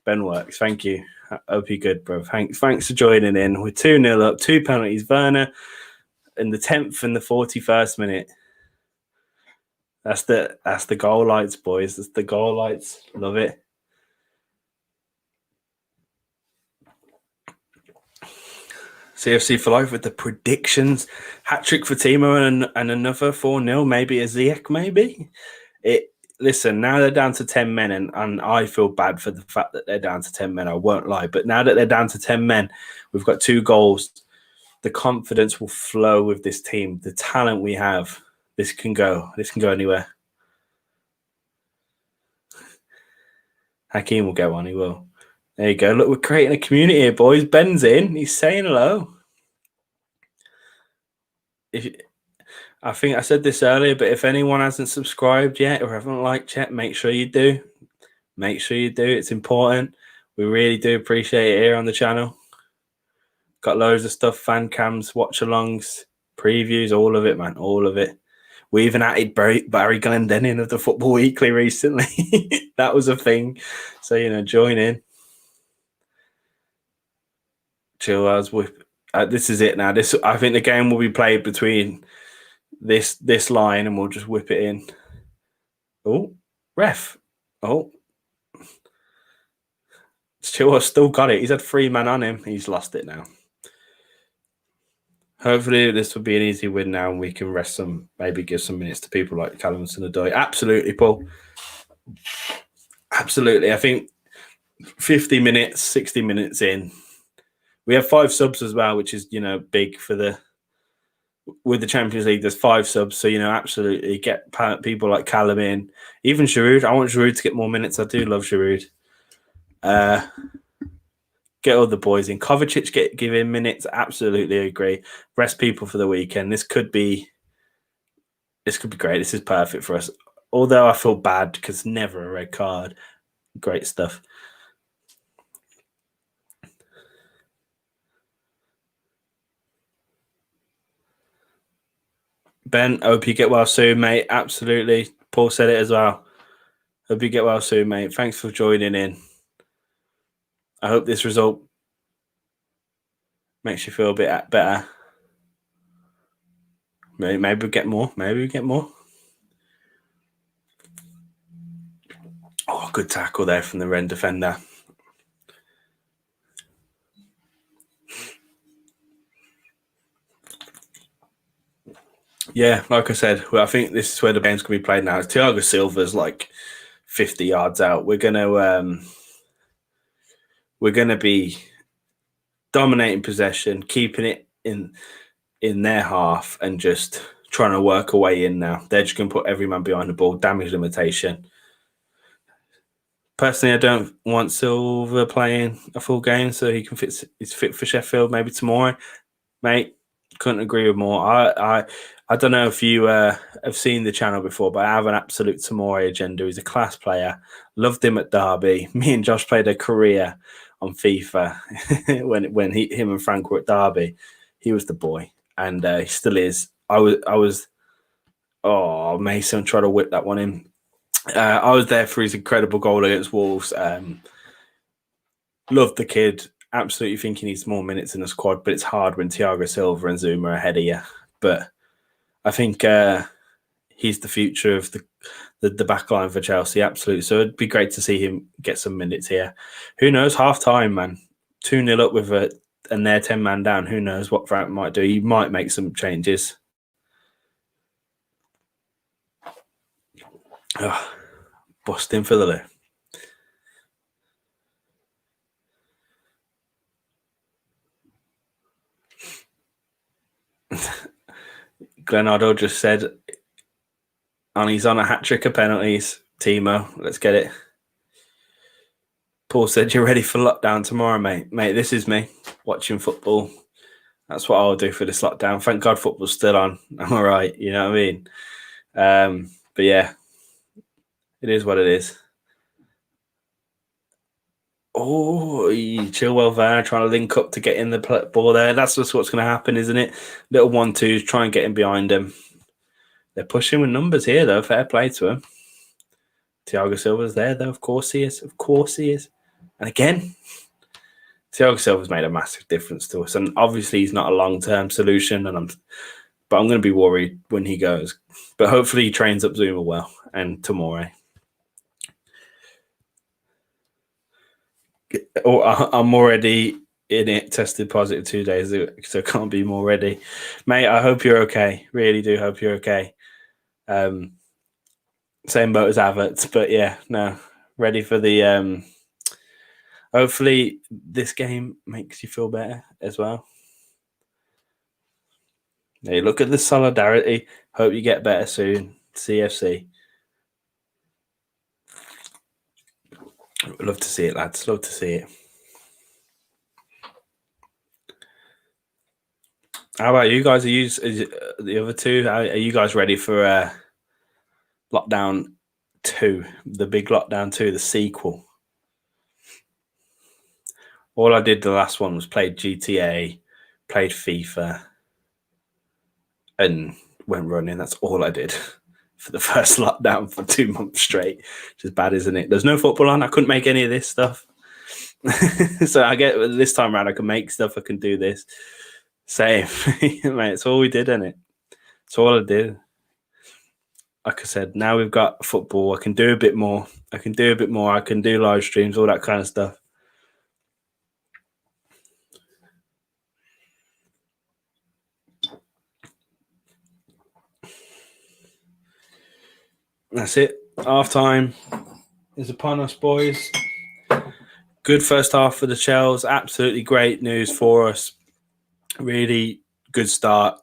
Ben works. Thank you. I hope you're good, bro. Thanks for joining in. We're 2-0 up. 2 penalties. Werner in the 10th and the 41st minute. That's the goal lights, boys. That's the goal lights. Love it. CFC for life with the predictions. Hat-trick for Timo and another 4-0. Maybe a Ziyech, maybe. Listen, now they're down to 10 men, and I feel bad for the fact that they're down to 10 men. I won't lie. But now that they're down to 10 men, we've got 2 goals. The confidence will flow with this team. The talent we have. This can go anywhere. Hakeem will go on. He will. There you go. Look, we're creating a community here, boys. Ben's in. He's saying hello. I think I said this earlier, but if anyone hasn't subscribed yet or haven't liked yet, make sure you do. It's important. We really do appreciate it here on the channel. Got loads of stuff, fan cams, watch-alongs, previews, all of it, man. All of it. We even added Barry Glendenning of the Football Weekly recently. That was a thing. So, join in. Chill as this is it now. I think the game will be played between this line, and we'll just whip it in. Oh, ref. Oh, Chilwell's still got it. He's had 3 men on him. He's lost it now. Hopefully this will be an easy win now, and we can rest some, maybe give some minutes to people like Callum Hudson-Odoi. Absolutely, Paul. Absolutely. I think 50 minutes, 60 minutes in. We have 5 subs as well, which is, big for with the Champions League. There's 5 subs, so absolutely get people like Callum in. Even Giroud. I want Giroud to get more minutes. I do love Giroud. Get all the boys in. Kovacic give him minutes. Absolutely agree. Rest people for the weekend. This could be great. This is perfect for us. Although I feel bad because never a red card. Great stuff. Ben, hope you get well soon, mate. Absolutely. Paul said it as well. Hope you get well soon, mate. Thanks for joining in. I hope this result makes you feel a bit better. Maybe we get more. Oh, good tackle there from the Rennes defender. Yeah, like I said, I think this is where the game's going to be played now. Thiago Silva's like 50 yards out. We're going to be dominating possession, keeping it in their half, and just trying to work a way in now. They're just going to put every man behind the ball, damage limitation. Personally, I don't want Silva playing a full game so he's fit for Sheffield maybe tomorrow. Mate, couldn't agree with more. I don't know if you have seen the channel before, but I have an absolute Tomori agenda. He's a class player. Loved him at Derby. Me and Josh played a career on FIFA when him and Frank were at Derby. He was the boy, and he still is. I was. Oh, Mason tried to whip that one in. I was there for his incredible goal against Wolves. Loved the kid. Absolutely think he needs more minutes in the squad, but it's hard when Thiago Silva and Zuma are ahead of you. But I think he's the future of the back line for Chelsea. Absolutely. So it'd be great to see him get some minutes here. Who knows? Half time, man. 2-0 up and they're 10 man down. Who knows what Frank might do? He might make some changes. Oh, busting for the loo. Glenardo just said, and he's on a hat-trick of penalties. Timo, let's get it. Paul said, you're ready for lockdown tomorrow, mate. Mate, this is me watching football. That's what I'll do for this lockdown. Thank God football's still on. I'm all right. You know what I mean? But yeah, it is what it is. Oh, Chilwell there trying to link up to get in the ball there. That's just what's going to happen, isn't it? Little 1-2s, try and get in behind him. They're pushing with numbers here, though. Fair play to him. Thiago Silva's there, though. Of course he is. And again, Thiago Silva's made a massive difference to us. And obviously he's not a long-term solution, but I'm going to be worried when he goes. But hopefully he trains up Zuma well and Tomori. I'm already in it, tested positive 2 days ago, so can't be more ready. Mate, I hope you're okay. Really do hope you're okay. Same boat as Havertz, but yeah, no. Ready for the... hopefully this game makes you feel better as well. Hey, look at the solidarity. Hope you get better soon. CFC. Love to see it, lads. Love to see it. How about you guys? The other two? Are you guys ready for Lockdown 2? The big Lockdown 2, the sequel. All I did the last one was played GTA, played FIFA, and went running. That's all I did for the first lockdown for 2 months straight. Which is bad, isn't it? There's no football on. I couldn't make any of this stuff. So I get this time around, I can make stuff. I can do this. Same. Mate, it's all we did, isn't it? It's all I did. Like I said, now we've got football. I can do a bit more. I can do live streams, all that kind of stuff. That's it. Half time is upon us, boys. Good first half for the Chels. Absolutely great news for us. Really good start.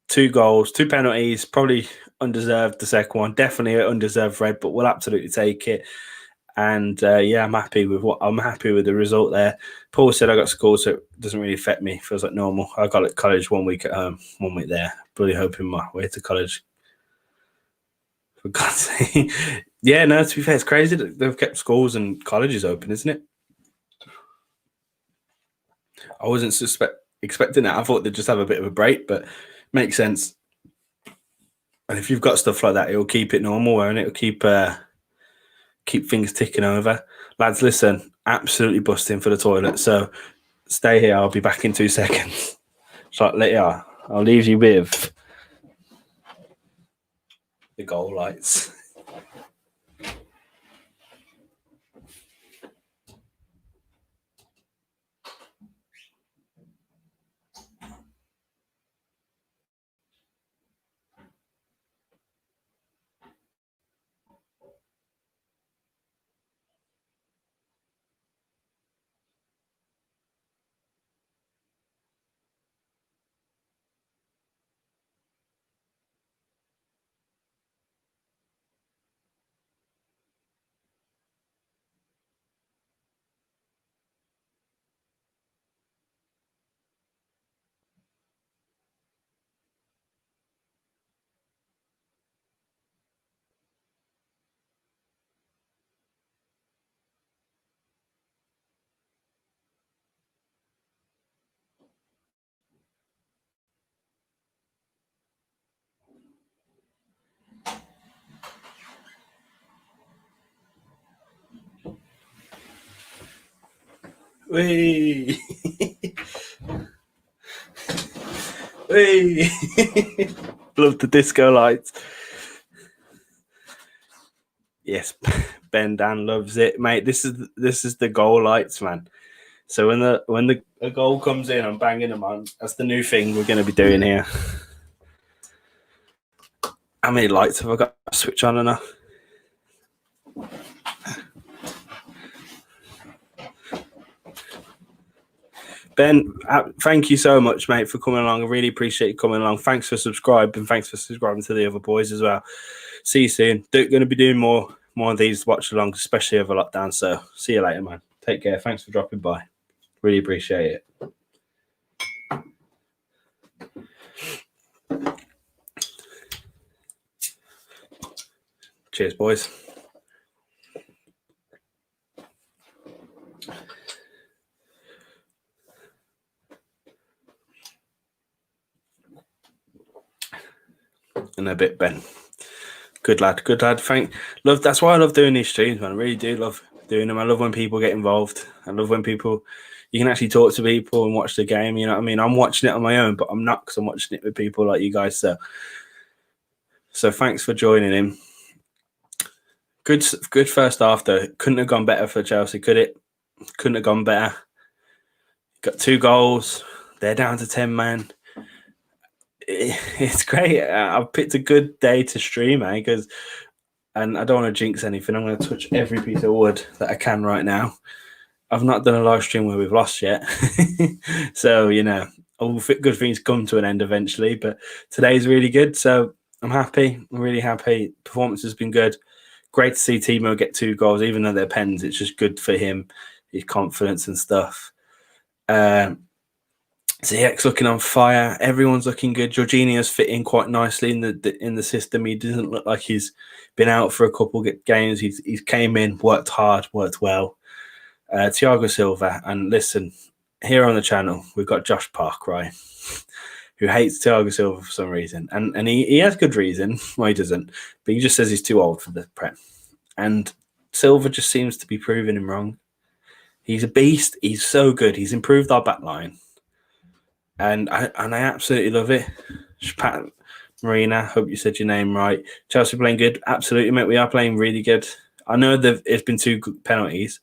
2 goals, 2 penalties. Probably undeserved the second one. Definitely an undeserved red, but we'll absolutely take it. And I'm happy with the result there. Paul said I got school, so it doesn't really affect me. Feels like normal. I got at college 1 week at home, 1 week there. Really hoping my way to college. For God's sake. Yeah, no, to be fair, it's crazy that they've kept schools and colleges open, isn't it? I wasn't expecting that. I thought they'd just have a bit of a break, but makes sense. And if you've got stuff like that, it'll keep it normal, and it'll keep things ticking over. Lads, listen, absolutely busting for the toilet. So stay here. I'll be back in 2 seconds. So later, I'll leave you with the goal lights. Whee! Whee! Love the disco lights. Yes, Ben Dan loves it, mate. This is the goal lights, man. So when a goal comes in, I'm banging them on. That's the new thing we're going to be doing here. How many lights have I got to switch on and off? Ben, thank you so much, mate, for coming along. I really appreciate you coming along. Thanks for subscribing. Thanks for subscribing to the other boys as well. See you soon. Going to be doing more of these watch alongs, especially over lockdown. So see you later, man. Take care. Thanks for dropping by. Really appreciate it. Cheers, boys. In a bit, Ben. Good lad. That's why I love doing these streams, man. I really do love doing them. I love when people get involved. I love when you can actually talk to people and watch the game. You know what I mean? I'm watching it on my own, but I'm not, because I'm watching it with people like you guys. So thanks for joining in. Good first half though. Couldn't have gone better for Chelsea, could it? Couldn't have gone better. Got 2 goals. They're down to 10 man. It's great. I've picked a good day to stream, and I don't want to jinx anything. I'm going to touch every piece of wood that I can right now. I've not done a live stream where we've lost yet. So, all good things come to an end eventually, but today's really good. So I'm happy. I'm really happy. Performance has been good. Great to see Timo get 2 goals, even though they're pens. It's just good for him, his confidence and stuff. ZX looking on fire. Everyone's looking good. Jorginho's fitting quite nicely in the system. He doesn't look like he's been out for a couple of games. He's came in, worked hard, worked well. Thiago Silva, and listen, here on the channel we've got Josh Park, right, who hates Thiago Silva for some reason, and he has good reason why he doesn't, but he just says he's too old for the Prem, and Silva just seems to be proving him wrong. He's a beast. He's so good. He's improved our back line. And I absolutely love it. Pat Marina, hope you said your name right. Chelsea playing good. Absolutely, mate. We are playing really good. I know it's been 2 penalties,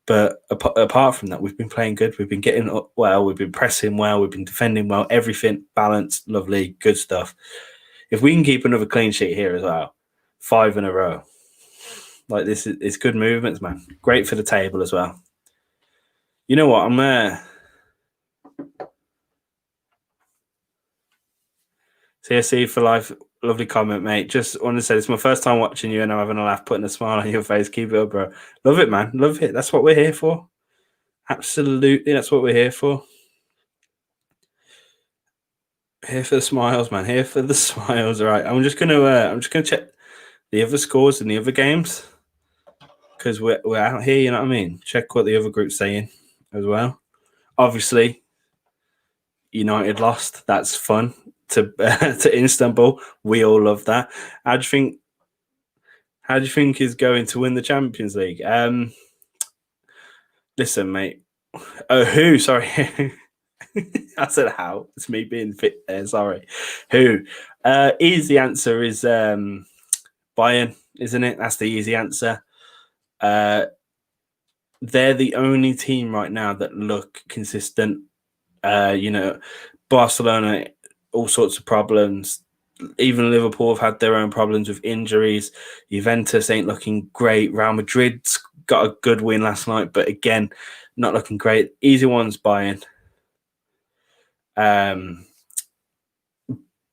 but apart from that, we've been playing good. We've been getting up well. We've been pressing well. We've been defending well. Everything balanced, lovely, good stuff. If we can keep another clean sheet here as well, 5 in a row. Like this is it's good movements, man. Great for the table as well. You know what? I'm CSC for life. Lovely comment, mate. Just want to say it's my first time watching you and I'm having a laugh, putting a smile on your face. Keep it up, bro. Love it, man. Love it. That's what we're here for. Absolutely, that's what we're here for. Here for the smiles, man. Here for the smiles. All right. I'm just gonna check the other scores in the other games because we're out here. You know what I mean? Check what the other group's saying as well. Obviously, United lost. That's fun to to Istanbul. We all love that. How do you think is going to win the Champions League? Listen, mate. Oh, who? Sorry. I said how. It's me being fit there. Sorry. Who? Easy answer is Bayern, isn't it? That's the easy answer. They're the only team right now that look consistent. Barcelona, all sorts of problems. Even Liverpool have had their own problems with injuries. Juventus ain't looking great. Real Madrid's got a good win last night, but again, not looking great. Easy ones, Bayern.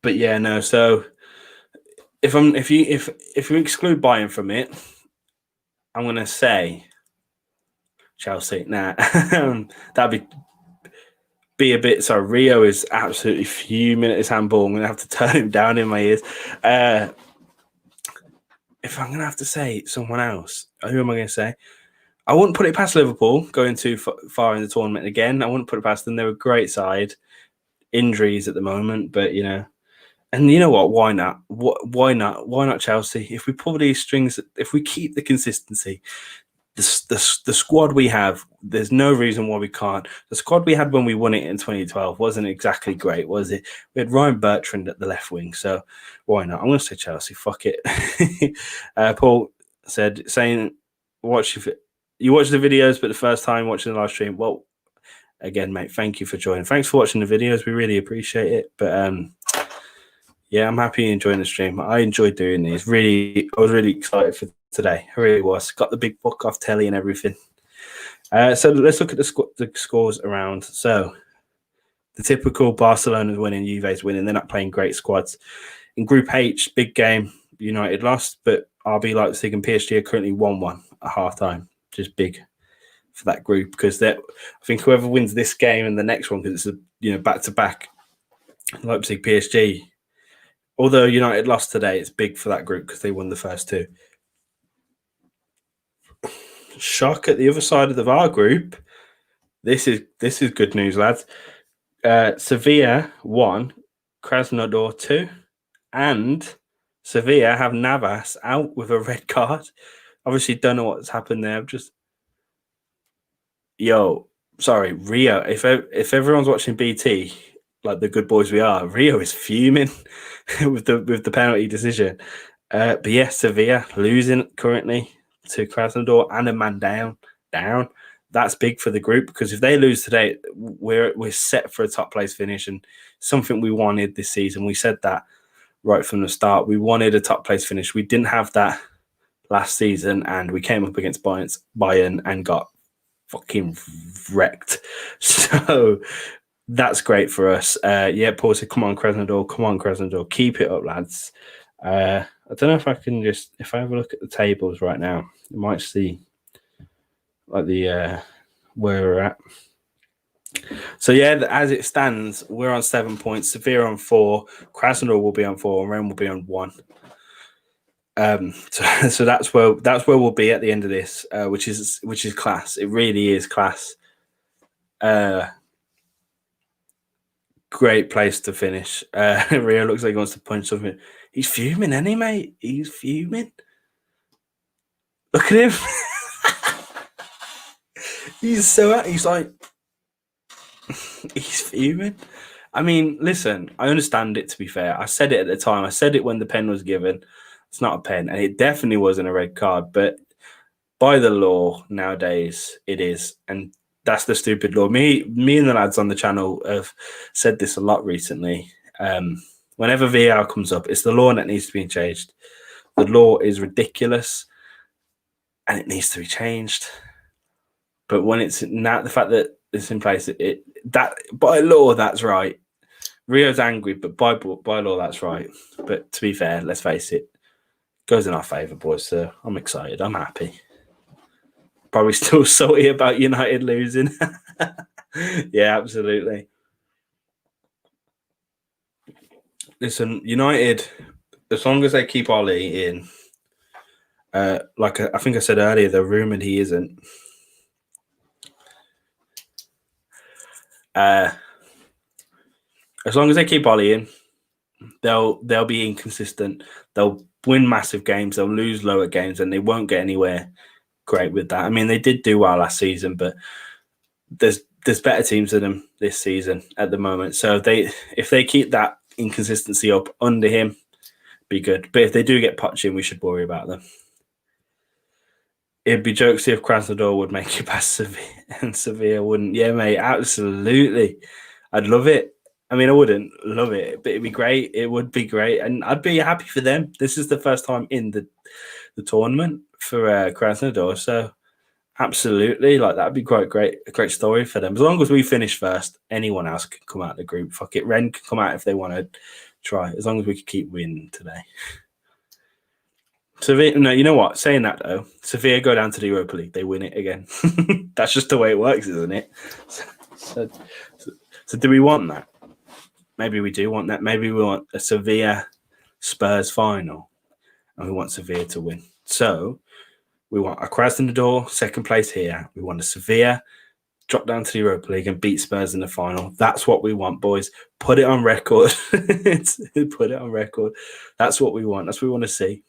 But yeah, no. So if we exclude Bayern from it, I'm gonna say Chelsea. Nah, that'd be a bit. Sorry, Rio is absolutely fuming at his handball. I'm gonna have to turn him down in my ears. If I'm gonna have to say someone else, who am I gonna say? I wouldn't put it past Liverpool going too far in the tournament again. I wouldn't put it past them. They're a great side. Injuries at the moment, but and you know what? Why not? Why not? Why not Chelsea? If we pull these strings, if we keep the consistency, the squad we have, there's no reason why we can't. The squad we had when we won it in 2012 wasn't exactly great, was it? We had Ryan Bertrand at the left wing, so why not? I'm going to say Chelsea. Fuck it. Paul saying, you watch the videos, but the first time watching the live stream. Well, again, mate, thank you for joining. Thanks for watching the videos. We really appreciate it. But yeah, I'm happy enjoying the stream. I enjoyed doing these. I was really excited for today. I really was. Got the big book off telly and everything. So let's look at the scores around. So the typical Barcelona's winning, Juve's winning. They're not playing great squads. In Group H, big game. United lost, but RB Leipzig and PSG are currently 1-1 at half-time. Just big for that group because I think whoever wins this game and the next one, because it's back-to-back Leipzig PSG. Although United lost today, it's big for that group because they won the first two. Shock at the other side of the VAR group. This is good news, lads. Sevilla 1, Krasnodar 2, and Sevilla have Navas out with a red card. Obviously, don't know what's happened there. Sorry, Rio. If everyone's watching BT, like the good boys we are, Rio is fuming with the penalty decision. But yeah, Sevilla losing currently to Krasnodar and a man down. That's big for the group because if they lose today, we're set for a top place finish and something we wanted this season. We said that right from the start. We wanted a top place finish. We didn't have that last season, and we came up against Bayern and got fucking wrecked. So that's great for us. Yeah, Paul said, come on, Krasnodar, keep it up, lads. I don't know if I can if I have a look at the tables right now, you might see like the where we're at. So yeah, as it stands, we're on 7 points, Sevilla on 4, Krasnodar will be on 4, and Rennes will be on 1. So that's where we'll be at the end of this, which is class. It really is class. Great place to finish. Rio looks like he wants to punch something. He's fuming, isn't he, mate? He's fuming. Look at him. He's fuming. I mean, listen, I understand it, to be fair. I said it at the time. I said it when the pen was given. It's not a pen, and it definitely wasn't a red card. But by the law nowadays, it is. And that's the stupid law. Me and the lads on the channel have said this a lot recently. Whenever VAR comes up, it's the law that needs to be changed. The law is ridiculous and it needs to be changed. But when it's now, the fact that it's in place, that by law, that's right. Rio's angry, but by law, that's right. But to be fair, let's face it, goes in our favour, boys. So I'm excited. I'm happy. Probably still salty about United losing. Yeah, absolutely. Listen, United, as long as they keep Ollie in, like I think I said earlier, they're rumoured he isn't. As long as they keep Ollie in, they'll be inconsistent. They'll win massive games. They'll lose lower games, and they won't get anywhere great with that. I mean, they did do well last season, but there's better teams than them this season at the moment. So if they keep that inconsistency up under him, be good. But if they do get Poch in, we should worry about them. It'd be jokesy if Krasnodar would make it past Sevilla and Sevilla wouldn't. Yeah, mate, absolutely. I'd love it. I mean, I wouldn't love it, but it'd be great. It would be great, and I'd be happy for them. This is the first time in the tournament for Krasnodar, so absolutely, like that'd be quite great. A great story for them. As long as we finish first, anyone else can come out of the group. Fuck it, Rennes can come out if they want to try. As long as we can keep winning today. Sevilla, no, you know what? Saying that though, Sevilla go down to the Europa League, they win it again. That's just the way it works, isn't it? So do we want that? Maybe we do want that. Maybe we want a Sevilla Spurs final, and we want Sevilla to win. So we want a Krasnodar second place here. We want a Sevilla drop down to the Europa League and beat Spurs in the final. That's what we want, boys. Put it on record. Put it on record. That's what we want. That's what we want to see.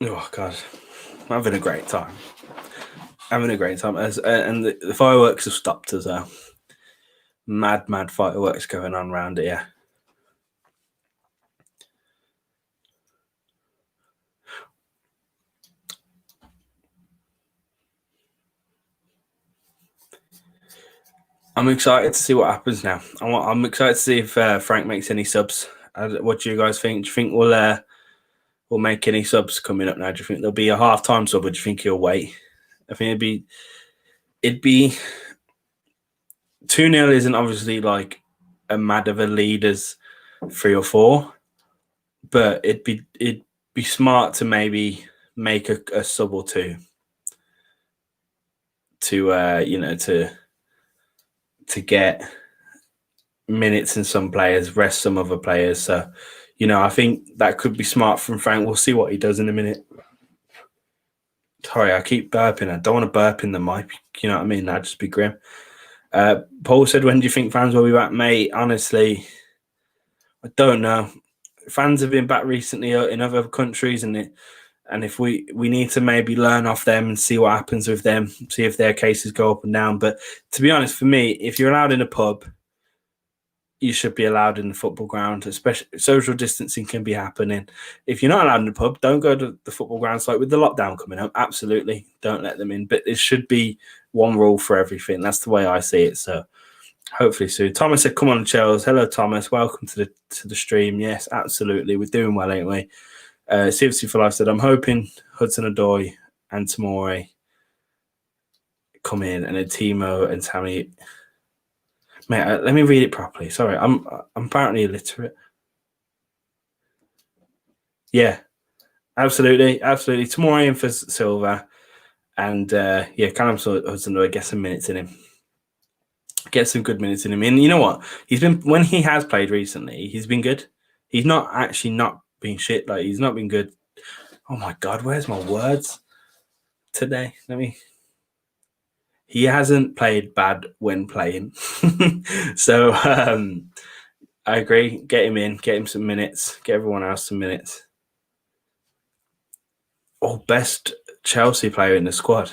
Oh God, I'm having a great time. Having a great time, and the fireworks have stopped as well. Mad fireworks going on around here. I'm excited to see what happens now. I'm excited to see if Frank makes any subs. What do you guys think? Do you think we'll make any subs coming up now? Do you think there'll be a half-time sub, or do you think he'll wait? I think it'd be 2-0 isn't obviously like a mad of a lead as 3 or 4, but it'd be smart to maybe make a sub or two to get minutes in some players, rest some other players. So, I think that could be smart from Frank. We'll see what he does in a minute. Sorry, I keep burping. I don't want to burp in the mic. You know what I mean? That'd just be grim. Paul said, when do you think fans will be back, mate? Honestly, I don't know. Fans have been back recently in other countries, and if we need to maybe learn off them and see what happens with them, see if their cases go up and down. But to be honest, for me, if you're allowed in a pub, you should be allowed in the football ground. Especially social distancing can be happening. If you're not allowed in the pub, don't go to the football grounds. Like with the lockdown coming up, absolutely don't let them in. But it should be one rule for everything. That's the way I see it. So hopefully soon. Thomas said, "Come on, Charles." Hello, Thomas. Welcome to the stream. Yes, absolutely. We're doing well, ain't we? CFC for Life said, "I'm hoping Hudson-Odoi and Tomori come in, and then Timo and Tammy." Mate, let me read it properly. Sorry, I'm apparently illiterate. Yeah, absolutely. Tomori in for Silva, and Callum Hudson-Odoi, get some minutes in him. Get some good minutes in him. And you know what? When he has played recently, he's been good. He's not actually not been shit. Like, he's not been good. Oh my God, where's my words today? He hasn't played bad when playing. So I agree. Get him in. Get him some minutes. Get everyone else some minutes. Best Chelsea player in the squad?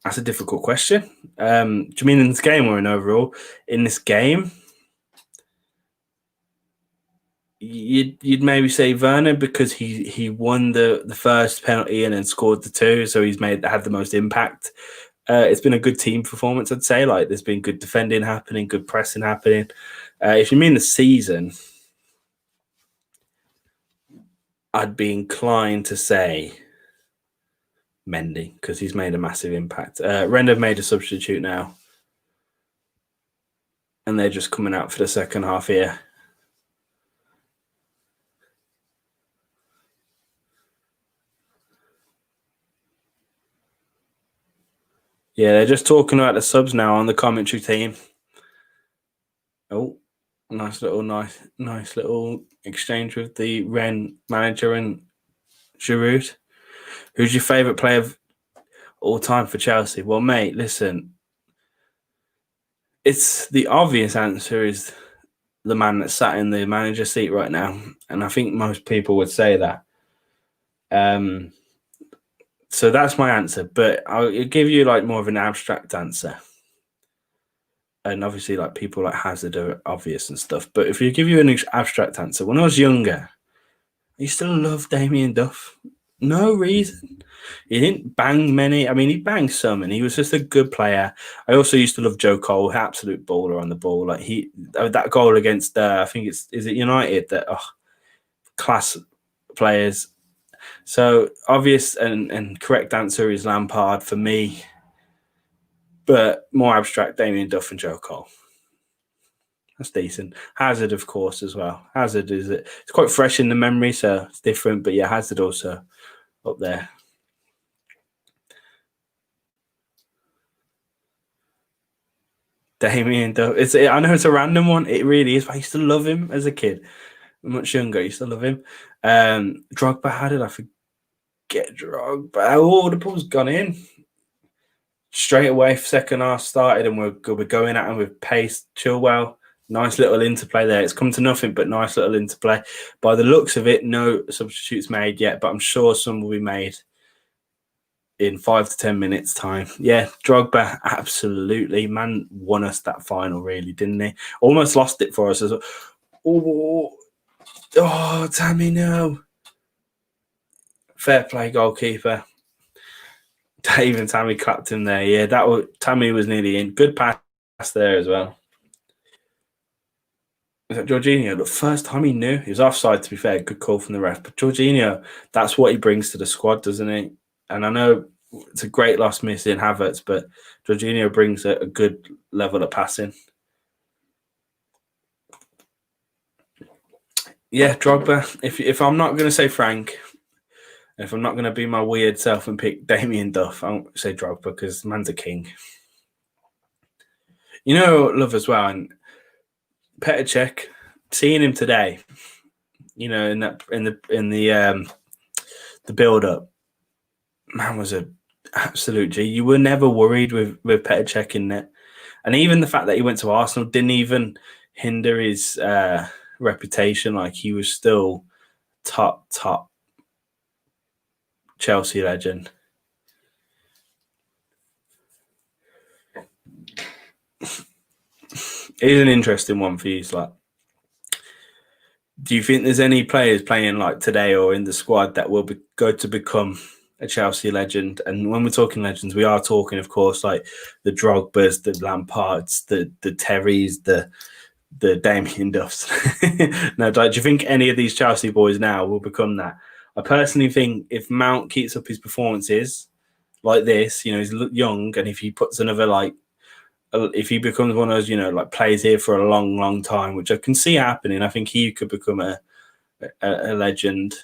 That's a difficult question. Do you mean in this game or in overall? In this game? you'd maybe say Werner because he won the first penalty and then scored the two, so he's had the most impact. It's been a good team performance, I'd say. Like there's been good defending happening, good pressing happening. If you mean the season, I'd be inclined to say Mendy because he's made a massive impact. Rennes have made a substitute now, and they're just coming out for the second half here. Yeah, they're just talking about the subs now on the commentary team. Oh, nice little exchange with the Rennes manager and Giroud. Who's your favourite player of all time for Chelsea? Well, mate, listen, it's the obvious answer is the man that's sat in the manager seat right now, and I think most people would say that. So that's my answer, but I'll give you like more of an abstract answer. And obviously, like people like Hazard are obvious and stuff. But if you give you an abstract answer, when I was younger, I used to love Damien Duff. No reason. He didn't bang many. I mean, he banged some, and he was just a good player. I also used to love Joe Cole, absolute baller on the ball. Like that goal against, I think is it United that class players. So obvious and correct answer is Lampard for me, but more abstract Damien Duff and Joe Cole. That's decent. Hazard, of course, as well. Hazard it's quite fresh in the memory, so it's different. But yeah, Hazard also up there. Damien Duff. I know it's a random one. It really is. But I used to love him as a kid. Much younger, I used to love him. Drogba, how did I forget Drogba? Oh, the ball's gone in. Straight away, second half started, and we're going at him with pace. Chilwell, nice little interplay there. It's come to nothing, but nice little interplay. By the looks of it, no substitutes made yet, but I'm sure some will be made in 5 to 10 minutes time. Yeah, Drogba, absolutely. Man won us that final, really, didn't he? Almost lost it for us as well. Oh, Tammy, no. Fair play, goalkeeper. Even Tammy clapped him there. Yeah, Tammy was nearly in. Good pass there as well. Was that Jorginho? The first time he knew. He was offside, to be fair. Good call from the ref. But Jorginho, that's what he brings to the squad, doesn't he? And I know it's a great loss missing Havertz, but Jorginho brings a good level of passing. Yeah, Drogba. If I'm not going to say Frank, if I'm not going to be my weird self and pick Damien Duff, I won't say Drogba because the man's a king. You know, love as well, and Petr Cech, seeing him today, you know, in the build up, man was a absolute G. You were never worried with Petr Cech in net, and even the fact that he went to Arsenal didn't even hinder his reputation. Like he was still top Chelsea legend. Here's an interesting one for you, Slat. Do you think there's any players playing like today or in the squad that will go to become a Chelsea legend? And when we're talking legends, we are talking, of course, like the Drogbas, the Lampards, the Terrys, the Damien Duffs. No, do you think any of these Chelsea boys now will become that? I personally think if Mount keeps up his performances like this, you know, he's young, and if he puts another if he becomes one of those, you know, like plays here for a long time, which I can see happening, I think he could become a legend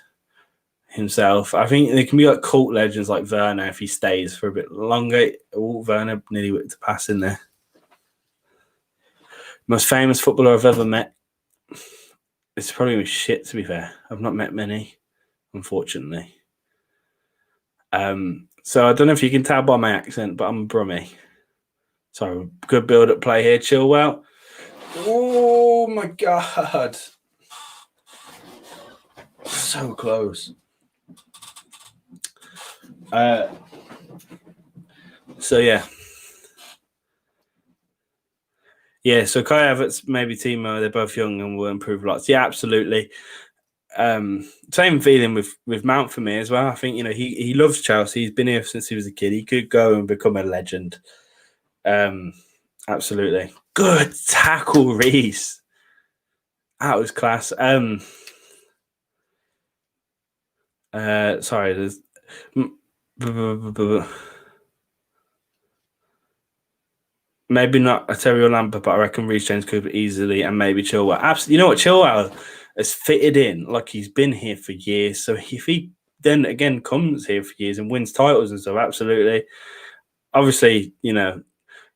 himself. I think there can be like cult legends like Werner if he stays for a bit longer. Oh, Werner nearly went to pass in there. Most famous footballer I've ever met. It's probably shit, to be fair. I've not met many, unfortunately. So I don't know if you can tell by my accent, but I'm Brummie. So good build-up play here, Chilwell. Oh my god. So close. So yeah. Yeah, so Kai Havertz, maybe Timo, they're both young and will improve lots. Yeah, absolutely. Same feeling with Mount for me as well. I think he loves Chelsea. He's been here since he was a kid. He could go and become a legend. Absolutely. Good tackle, Reese. That was class. Sorry, there's maybe not a Terry or Lampard, but I reckon Reece James could easily, and maybe Chilwell. Absolutely, you know what? Chilwell has fitted in like he's been here for years. So if he then again comes here for years and wins titles and stuff, absolutely. Obviously,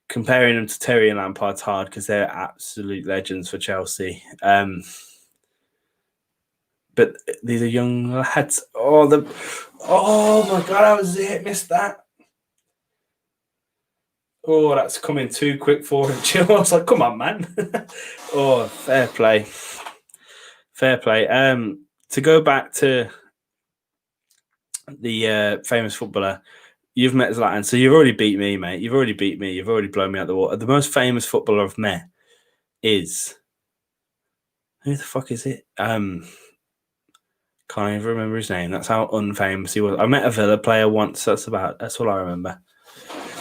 comparing them to Terry and Lampard's hard because they're absolute legends for Chelsea. But these are young lads. Oh my god, I was it. Missed that. Oh, that's coming too quick for him. I was like, come on, man. Oh, fair play. Fair play. To go back to the famous footballer, you've met Zlatan, so you've already beat me, mate. You've already beat me. You've already blown me out the water. The most famous footballer I've met is who the fuck is it? Can't even remember his name. That's how unfamous he was. I met a Villa player once. That's all I remember.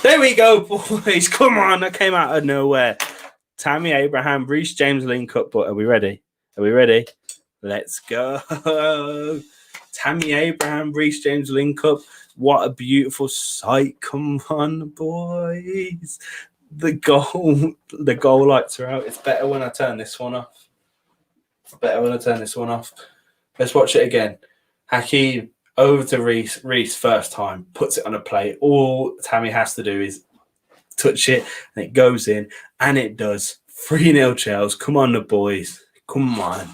There we go, boys. Come on. That came out of nowhere. Tammy Abraham, Reece James link up. But are we ready? Are we ready? Let's go. Tammy Abraham, Reece James link up. What a beautiful sight. Come on, boys. The goal lights are out. It's better when I turn this one off. Let's watch it again. Hakeem over to Reece. Reece first time puts it on a plate. All Tammy has to do is touch it and it goes in, and it does. 3-0 Chelsea. Come on, the boys. Come on.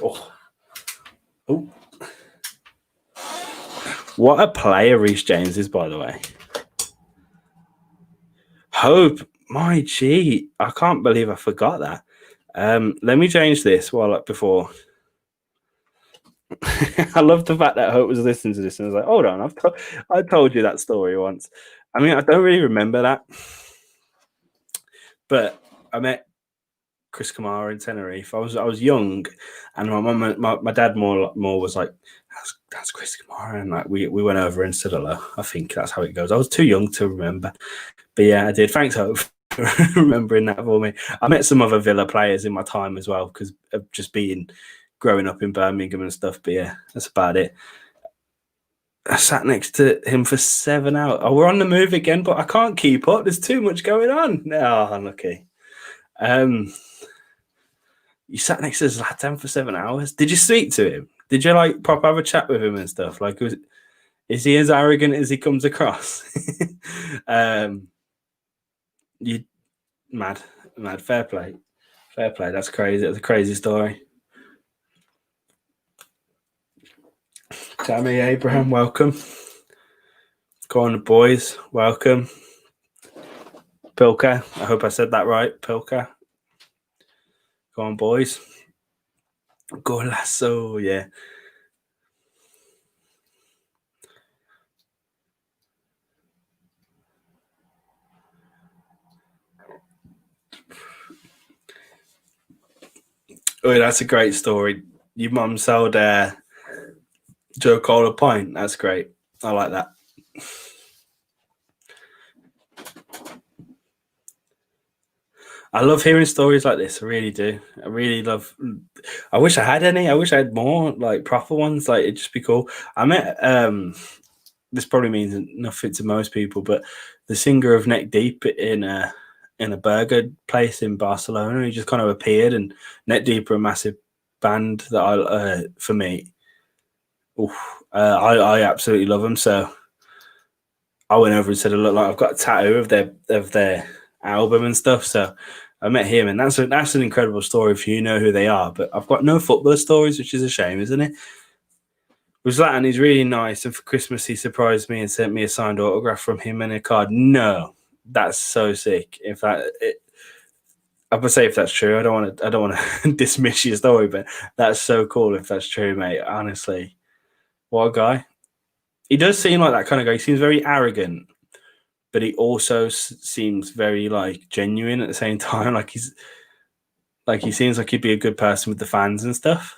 Oh. What a player Reece James is, by the way. Hope, my G. I can't believe I forgot that. Let me change this before. I love the fact that Hope was listening to this and was like, hold on, I told you that story once. I mean, I don't really remember that. But I met Chris Kamara in Tenerife. I was young, and my dad more was like, that's Chris Kamara, and like we went over and said hello. I think that's how it goes. I was too young to remember, but yeah, I did. Thanks, Hope, for remembering that for me. I met some other Villa players in my time as well because of just growing up in Birmingham and stuff. But yeah, that's about it. I sat next to him for 7 hours. Oh, we're on the move again, but I can't keep up. There's too much going on. Oh, unlucky. You sat next to Zlatan for 7 hours. Did you speak to him? Did you like proper have a chat with him and stuff? Like, is he as arrogant as he comes across? You mad. Fair play. That's crazy. That's a crazy story. Tammy Abraham, welcome. Go on, boys. Welcome. Pilka. I hope I said that right. Pilka. Go on, boys. Golasso, yeah. Oh, that's a great story. Your mum sold Joe Cole a pint. That's great. I like that. I love hearing stories like this. I really do. I really love. I wish I had any. I wish I had more like proper ones. Like it'd just be cool. I met. This probably means nothing to most people, but the singer of Neck Deep in a burger place in Barcelona, he just kind of appeared. And Neck Deep are a massive band that for me. I absolutely love them. So I went over and said, "Look, like I've got a tattoo of their album and stuff." So I met him, and that's an incredible story if you know who they are. But I've got no football stories, which is a shame, isn't it? With Zlatan, he's really nice, and for Christmas he surprised me and sent me a signed autograph from him and a card. No, that's so sick. I would say if that's true, I don't want to dismiss your story, but that's so cool if that's true, mate. Honestly, what a guy. He does seem like that kind of guy. He seems very arrogant, but he also seems very like genuine at the same time. Like he seems like he'd be a good person with the fans and stuff.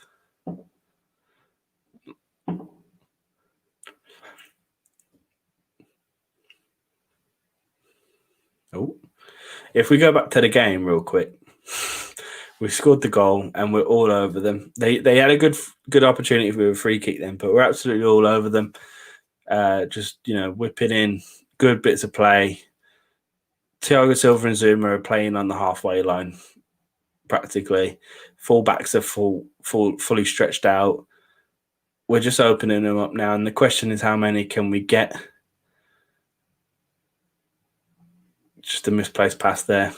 Oh, if we go back to the game real quick, we scored the goal and we're all over them. They had a good opportunity with a free kick then, but we're absolutely all over them. Just whipping in good bits of play. Thiago Silva and Zuma are playing on the halfway line, practically. Fullbacks are fully stretched out. We're just opening them up now, and the question is, how many can we get? Just a misplaced pass there.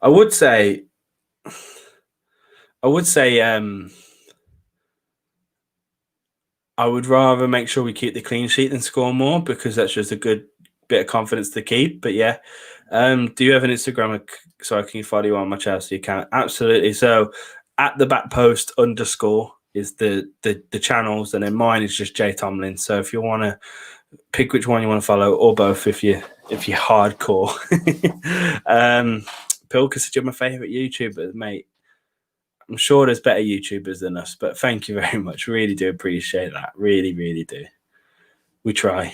I would say I would rather make sure we keep the clean sheet than score more, because that's just a good bit of confidence to keep. But yeah, do you have an Instagram? So I can follow you on my Chelsea account? Absolutely. So at the back post _ is the channels, and then mine is just J Tomlin. So if you want to pick which one you want to follow, or both, if you're hardcore. Pilker said you're my favorite YouTuber, mate. I'm sure there's better YouTubers than us, but thank you very much. Really do appreciate that. Really, really do. We try.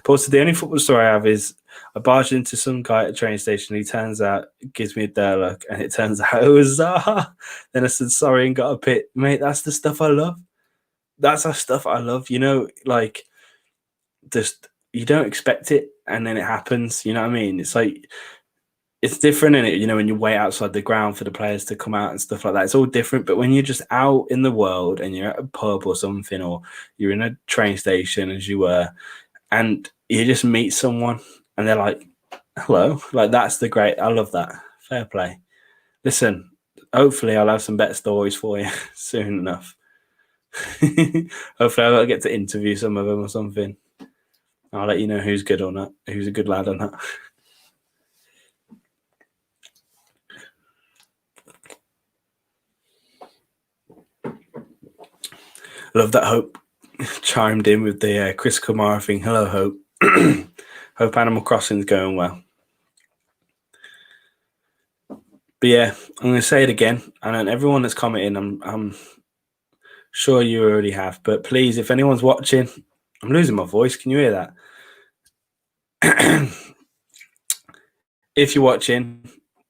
Paul said the only football story I have is I barged into some guy at a train station. He turns out, gives me a dare look, and it turns out it was Zaha. Then I said sorry and got a pit. Mate, that's the stuff I love. That's the stuff I love. Like, just you don't expect it, and then it happens. You know what I mean? It's like, it's different in it, when you wait outside the ground for the players to come out and stuff like that. It's all different. But when you're just out in the world and you're at a pub or something, or you're in a train station as you were, and you just meet someone and they're like, hello, like, that's the great. I love that. Fair play. Listen, hopefully I'll have some better stories for you soon enough. Hopefully I'll get to interview some of them or something. I'll let you know who's good or not, who's a good lad or not. Love that Hope chimed in with the Chris Kamara thing. Hello, Hope. Hope Animal Crossing's going well. But yeah, I'm going to say it again. And everyone that's commenting, I'm sure you already have. But please, if anyone's watching, I'm losing my voice. Can you hear that? If you're watching,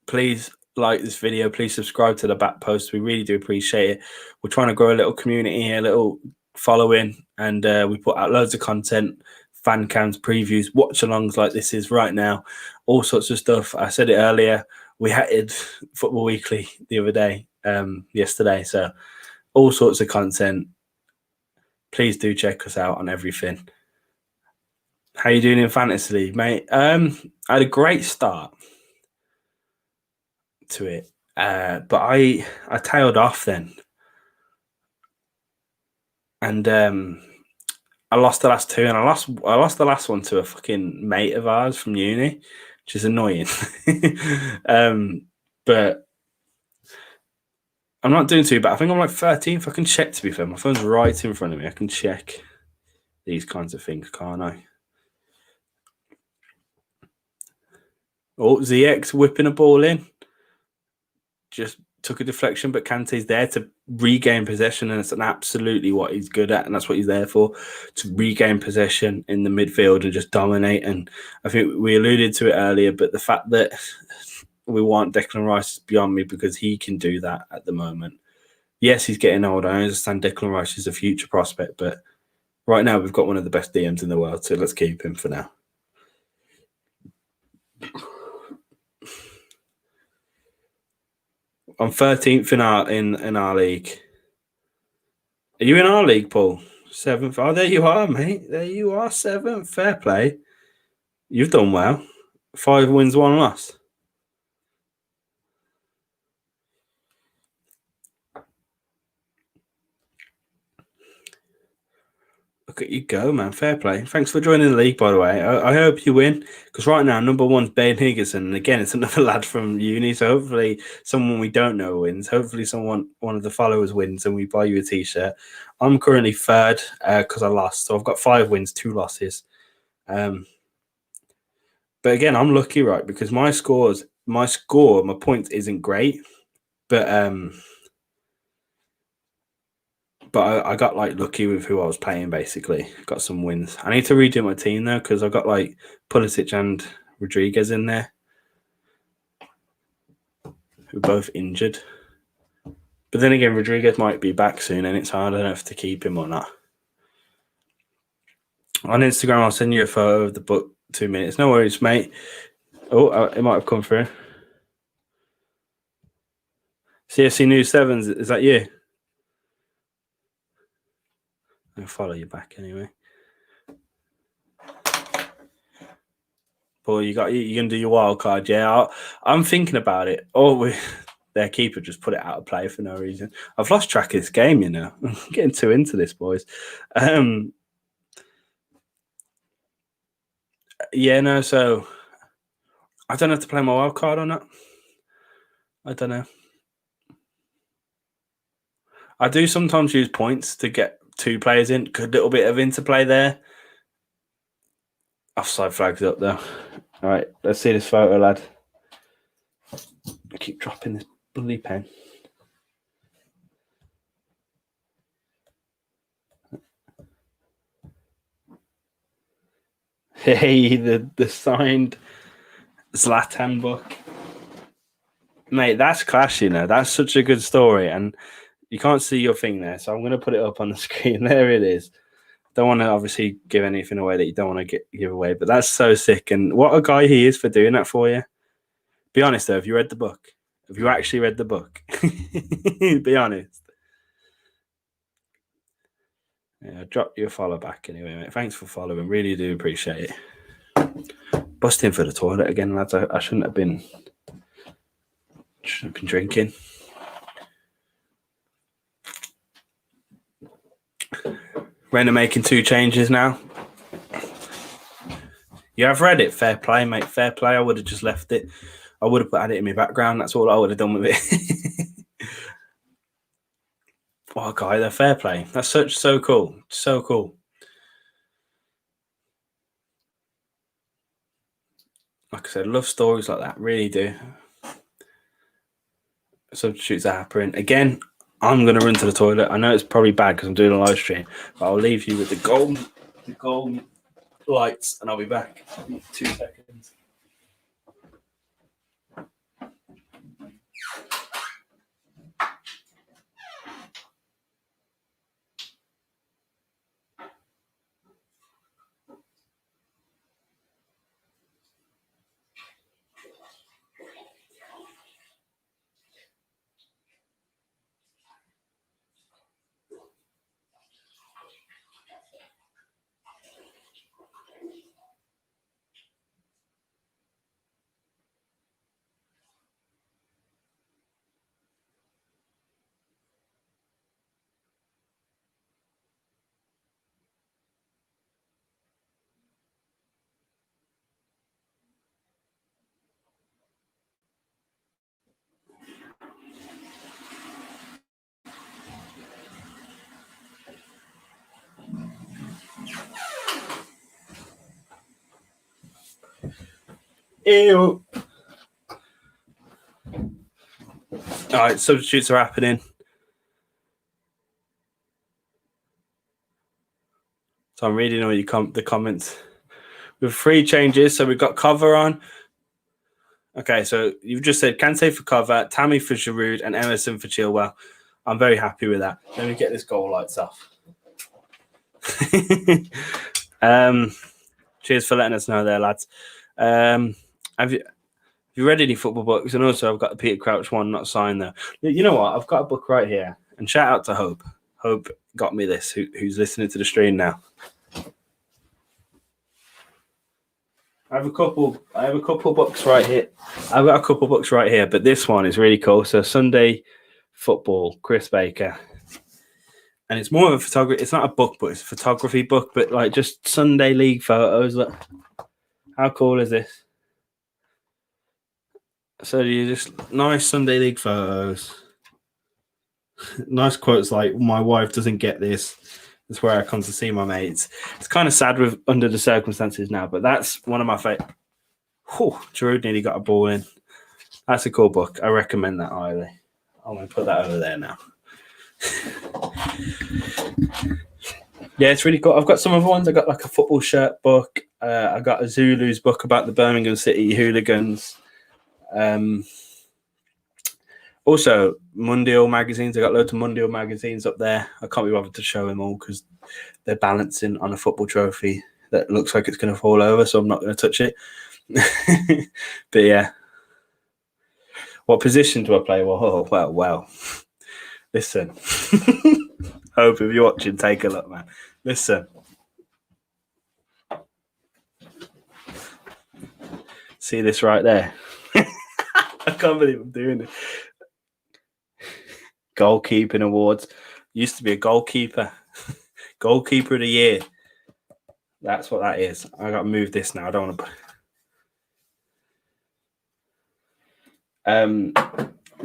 please like this video. Please subscribe to the back post. We really do appreciate it. We're trying to grow a little community here, a little following, and we put out loads of content, fan cams, previews, watch-alongs like this is right now, all sorts of stuff. I said it earlier. We hated Football Weekly the other day, yesterday. So all sorts of content. Please do check us out on everything. How you doing in Fantasy League, mate? I had a great start to it, but I tailed off then, and I lost the last two, and I lost the last one to a fucking mate of ours from uni, which is annoying. But I'm not doing too bad. I think I'm like 13th. I can check, to be fair. My phone's right in front of me. I can check these kinds of things, can't I? Oh, ZX whipping a ball in. Just took a deflection, but Kante's there to regain possession, and it's absolutely what he's good at, and that's what he's there for, to regain possession in the midfield and just dominate. And I think we alluded to it earlier, but the fact that we want Declan Rice is beyond me, because he can do that at the moment. Yes, he's getting older. I understand Declan Rice is a future prospect, but right now we've got one of the best DMs in the world, so let's keep him for now. I'm 13th in our league. Are you in our league, Paul? 7th. Oh, there you are, mate. There you are, 7th. Fair play. You've done well. 5 wins, 1 loss. Look at you go, man. Fair play. Thanks for joining the league, by the way. I hope you win, because right now, number 1's Ben Higginson. And again, it's another lad from uni, so hopefully someone we don't know wins. Hopefully one of the followers wins and we buy you a T-shirt. I'm currently 3rd because I lost. So I've got 5 wins, 2 losses. But again, I'm lucky, right? Because my point isn't great, but I got like lucky with who I was playing. Basically, got some wins. I need to redo my team though because I got like Pulisic and Rodriguez in there, who are both injured. But then again, Rodriguez might be back soon, and it's hard enough to keep him or not. On Instagram, I'll send you a photo of the book. 2 minutes, no worries, mate. Oh, it might have come through. CFC News 7s, is that you? I'll follow you back anyway. Paul, you're gonna do your wild card, yeah? I'm thinking about it. Their keeper just put it out of play for no reason. I've lost track of this game, you know. I'm getting too into this, boys. Yeah, no. So I don't have to play my wild card or not. I don't know. I do sometimes use points to get 2 players in. Good little bit of interplay there. Offside flags up though. All right, let's see this photo, lad. I keep dropping this bloody pen. Hey, the signed Zlatan book. Mate, that's class, you know. That's such a good story. And you can't see your thing there, so I'm going to put it up on the screen. There it is. Don't want to obviously give anything away that you don't want to give away, but that's so sick. And what a guy he is for doing that for you. Be honest, though, have you read the book? Have you actually read the book? Be honest. Yeah, drop you a follow back anyway, mate. Thanks for following. Really do appreciate it. Busting for the toilet again, lads. I shouldn't have been drinking. Rennes are making 2 changes now. You have read it. Fair play, mate. Fair play. I would have just left it. I would have had it in my background. That's all I would have done with it. What a guy. They're fair play. That's so cool. So cool. Like I said, love stories like that. Really do. Substitutes are happening. Again, I'm going to run to the toilet. I know it's probably bad because I'm doing a live stream, but I'll leave you with the gold lights and I'll be back in 2 seconds. Ew. All right, substitutes are happening. So I'm reading all the comments. With 3 changes, so we've got cover on. Okay, so you've just said Kante for cover, Tammy for Giroud, and Emerson for Chilwell. I'm very happy with that. Let me get this goal lights off. Cheers for letting us know there, lads. Have you read any football books? And also, I've got the Peter Crouch one not signed though. You know what? I've got a book right here. And shout out to Hope. Hope got me this. Who's listening to the stream now? I have a couple books right here. I've got a couple books right here, but this one is really cool. So Sunday Football, Chris Baker. And it's more of a photography. It's not a book, but it's a photography book, but like just Sunday League photos. Look, how cool is this? So you just nice Sunday League photos. Nice quotes like "My wife doesn't get this." That's where I come to see my mates. It's kind of sad with under the circumstances now, but that's one of my favorite. Giroud nearly got a ball in. That's a cool book. I recommend that highly. I'm going to put that over there now. Yeah, it's really cool. I've got some other ones. I got like a football shirt book. I got a Zulu's book about the Birmingham City hooligans. Also, Mundial magazines. I got loads of Mundial magazines up there. I can't be bothered to show them all because they're balancing on a football trophy that looks like it's going to fall over, so I'm not going to touch it. But yeah. What position do I play? Well. Listen. Hope if you're watching, take a look, man. Listen. See this right there? I can't believe I'm doing it. Goalkeeping awards. Used to be a goalkeeper. Goalkeeper of the year. That's what that is. I got to move this now. I don't want to.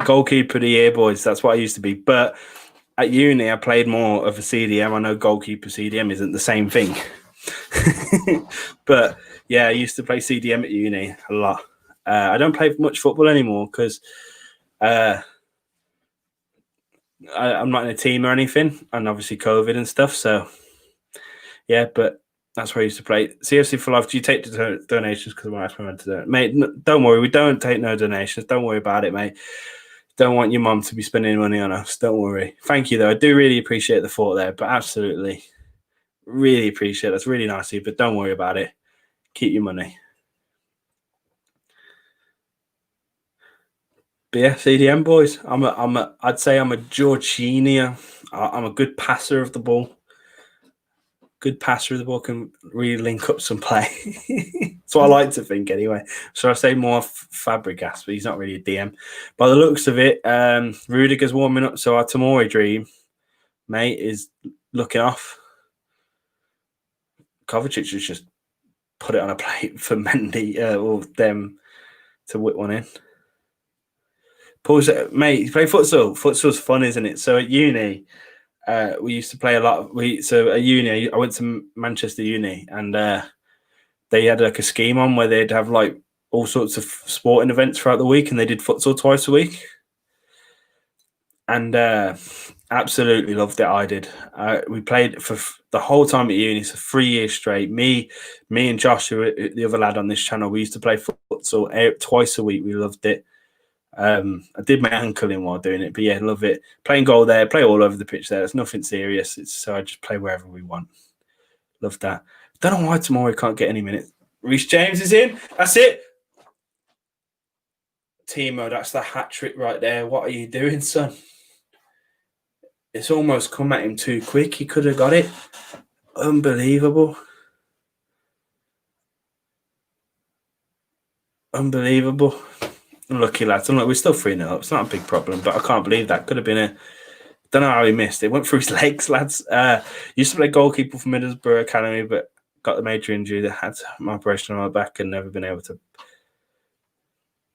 Goalkeeper of the year, boys. That's what I used to be. But at uni, I played more of a CDM. I know goalkeeper CDM isn't the same thing. But yeah, I used to play CDM at uni a lot. I don't play much football anymore because I'm not in a team or anything, and obviously COVID and stuff. So yeah, but that's where I used to play. CFC for Life. Do you take donations? Because I asked my mum to do it, mate. Don't worry, we don't take no donations. Don't worry about it, mate. Don't want your mum to be spending money on us. Don't worry. Thank you, though. I do really appreciate the thought there, but absolutely, really appreciate it. That's really nice of you, but don't worry about it. Keep your money. But yeah, CDM boys. I'd say I'm a Jorginho. I'm a good passer of the ball. Good passer of the ball, can really link up some play. That's what I like to think anyway. So I say more Fabregas, but he's not really a DM. By the looks of it, Rudiger's warming up. So our Tomori dream, mate, is looking off. Kovacic has just put it on a plate for Mendy or them to whip one in. Paul's, mate, you play futsal. Futsal's fun, isn't it? So at uni, we used to play a lot. So at uni, I went to Manchester Uni, and they had like a scheme on where they'd have like all sorts of sporting events throughout the week, and they did futsal twice a week. And absolutely loved it. I did. We played for the whole time at uni, so 3 years straight. Me and Josh, the other lad on this channel, we used to play futsal twice a week. We loved it. I did my ankle in while doing it, but yeah, love it. Playing goal there, play all over the pitch there. It's nothing serious. So I just play wherever we want. Love that. Don't know why tomorrow can't get any minutes. Reece James is in. That's it. Timo, that's the hat trick right there. What are you doing, son? It's almost come at him too quick. He could have got it. Unbelievable. Lucky lads. We're still 3-0 up. It's not a big problem, but I can't believe that. Could have been a... Don't know how he missed it. Went through his legs, lads. Used to play goalkeeper for Middlesbrough Academy, but got the major injury that had my operation on my back and never been able to.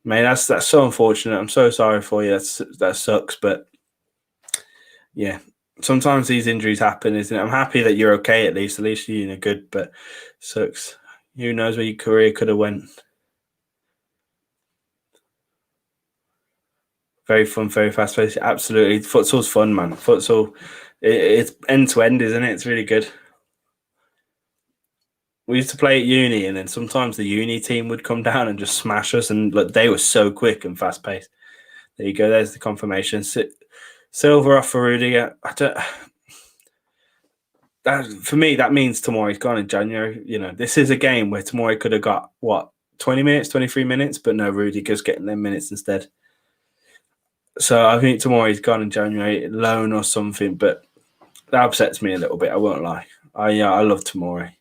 Mate, that's so unfortunate. I'm so sorry for you. That sucks, but yeah, sometimes these injuries happen, isn't it? I'm happy that you're okay at least. At least you're good, but sucks. Who knows where your career could have went. Very fun, very fast paced. Absolutely. Futsal's fun, man. Futsal, it's end to end, isn't it? It's really good. We used to play at uni, and then sometimes the uni team would come down and just smash us, and they were so quick and fast paced. There you go. There's the confirmation. Silver off for Rudiger. For me, that means Tomori's gone in January. You know, this is a game where Tomori could have got, 20 minutes, 23 minutes, but no, Rudiger's getting them minutes instead. So I think Tomori's gone in January, loan or something, but that upsets me a little bit. I won't lie. I love Tomori.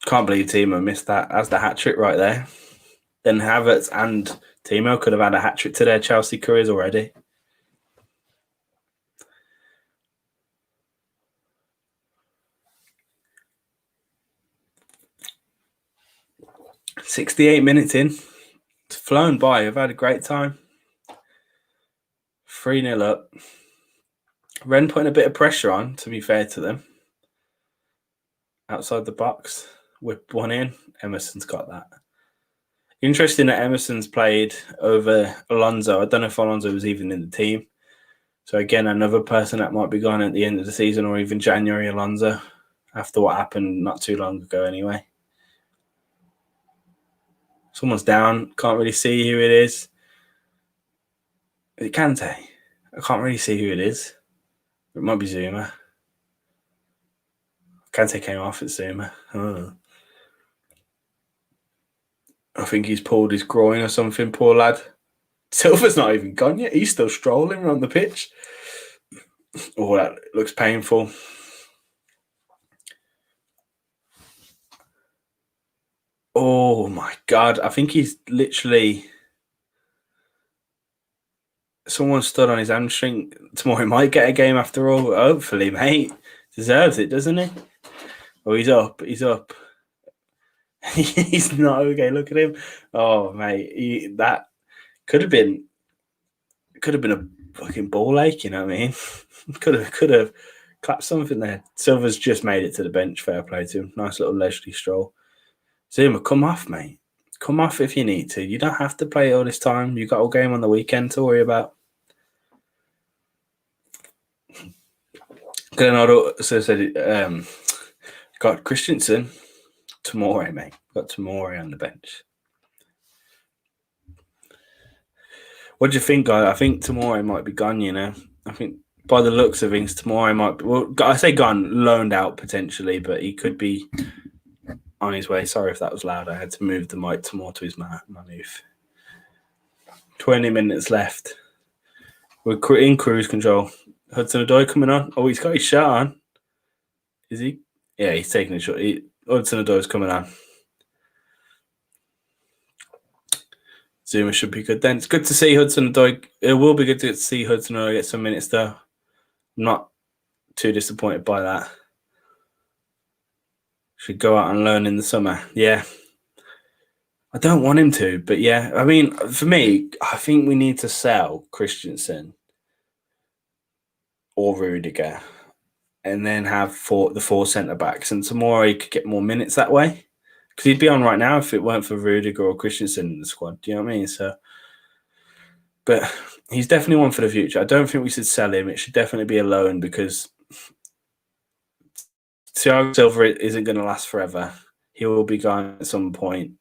Can't believe Timo missed that. That's the hat trick right there. Then Havertz and Timo could have had a hat trick to their Chelsea careers already. ...68 minutes in. flown by. I've had a great time. 3-0 up. Rennes putting a bit of pressure on, to be fair to them. Outside the box. Whip one in. Emerson's got that. Interesting that Emerson's played over Alonso. I don't know if Alonso was even in the team. So again, another person that might be gone at the end of the season or even January, Alonso, after what happened not too long ago anyway. Someone's down. Can't really see who it is. Is it Kante? I can't really see who it is. It might be Zuma. Kante came off at Zuma. Oh. I think he's pulled his groin or something, poor lad. Silva's not even gone yet. He's still strolling around the pitch. Oh, that looks painful. Oh, my God. I think he's literally... Someone stood on his hamstring. Tomorrow he might get a game after all. Hopefully, mate. Deserves it, doesn't he? Oh, he's up. He's up. He's not okay. Look at him. Oh, mate. That could have been a fucking ball ache, you know what I mean? could have clapped something there. Silva's just made it to the bench. Fair play to him. Nice little leisurely stroll. Zuma, come off, mate. Come off if you need to. You don't have to play all this time. You got a game on the weekend to worry about. Granado said, got Christensen. Tomorrow, mate. Got tomorrow on the bench. What do you think, guy? I think tomorrow might be gone, you know. I think by the looks of things, tomorrow might be... Well, I say gone, loaned out potentially, but he could be on his way. Sorry if that was loud. I had to move the mic more to his mouth. 20 minutes left. We're in cruise control. Hudson-Odoi coming on. Oh, he's got his shot on. Is he? Yeah, he's taking a shot. Hudson-Odoi's coming on. Zuma should be good then. It's good to see Hudson-Odoi. It will be good to see Hudson-Odoi get some minutes though. I'm not too disappointed by that. Should go out and learn in the summer. Yeah. I don't want him to, but yeah. I mean, for me, I think we need to sell Christensen or Rudiger and then have the four centre-backs. And tomorrow he could get more minutes that way. Because he'd be on right now if it weren't for Rudiger or Christensen in the squad. Do you know what I mean? So, but he's definitely one for the future. I don't think we should sell him. It should definitely be a loan because Thiago Silva isn't going to last forever. He will be gone at some point.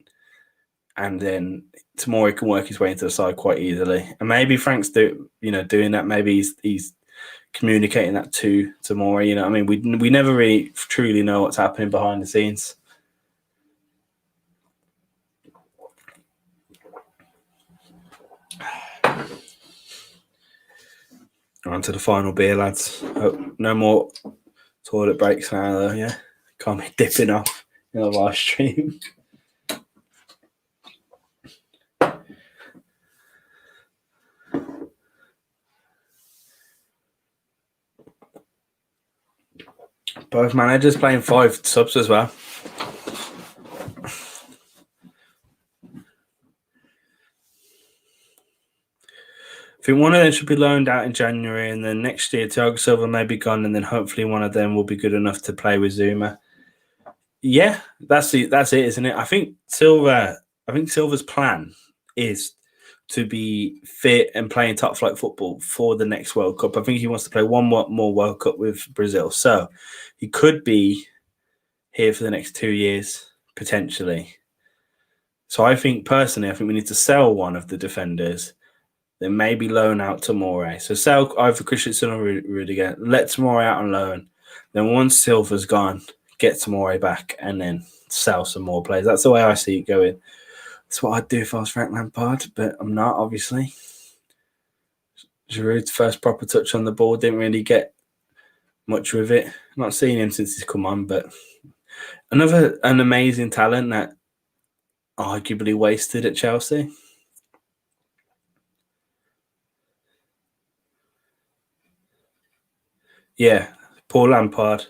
And then tomorrow he can work his way into the side quite easily. And maybe Frank's doing that. Maybe he's communicating that to tomorrow. You know what I mean? We never really truly know what's happening behind the scenes. On to the final beer, lads. Oh, no more toilet breaks now, though, yeah? Can't be dipping off in a live stream. Both managers playing 5 subs as well. I think one of them should be loaned out in January, and then next year Thiago Silva may be gone, and then hopefully one of them will be good enough to play with Zuma. Yeah, that's it, isn't it? I think Silva's plan is to be fit and playing top flight football for the next World Cup. I think he wants to play one more World Cup with Brazil, so he could be here for the next 2 years potentially. So I think personally, we need to sell one of the defenders. Then maybe loan out Tomori. So sell either Christensen or Rudiger. Let Tomori out on loan. Then once Silva's gone, get Tomori back and then sell some more players. That's the way I see it going. That's what I'd do if I was Frank Lampard, but I'm not, obviously. Giroud's first proper touch on the ball didn't really get much with it. Not seen him since he's come on, but an amazing talent that arguably wasted at Chelsea. Yeah, Paul Lampard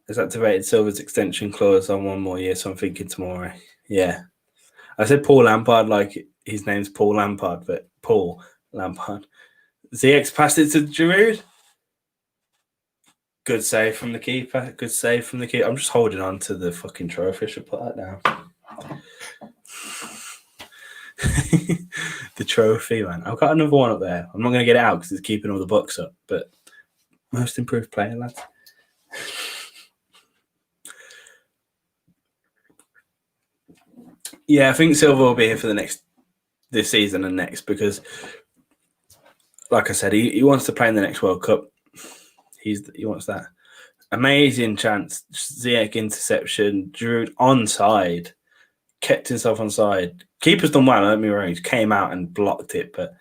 has activated Silva's extension clause on 1 more year, so I'm thinking tomorrow. Yeah. I said Paul Lampard like his name's Paul Lampard, but Paul Lampard. ZX passed it to Giroud. Good save from the keeper. Good save from the keeper. I'm just holding on to the fucking trophy. I should put that down. The trophy, man. I've got another one up there. I'm not going to get it out because it's keeping all the books up. But most improved player, lads. Yeah, I think Silva will be here for this season and next because, like I said, he wants to play in the next World Cup. He wants that. Amazing chance. Ziyech interception. Giroud onside. Kept himself onside. Keeper's done well, don't get me wrong. He came out and blocked it, but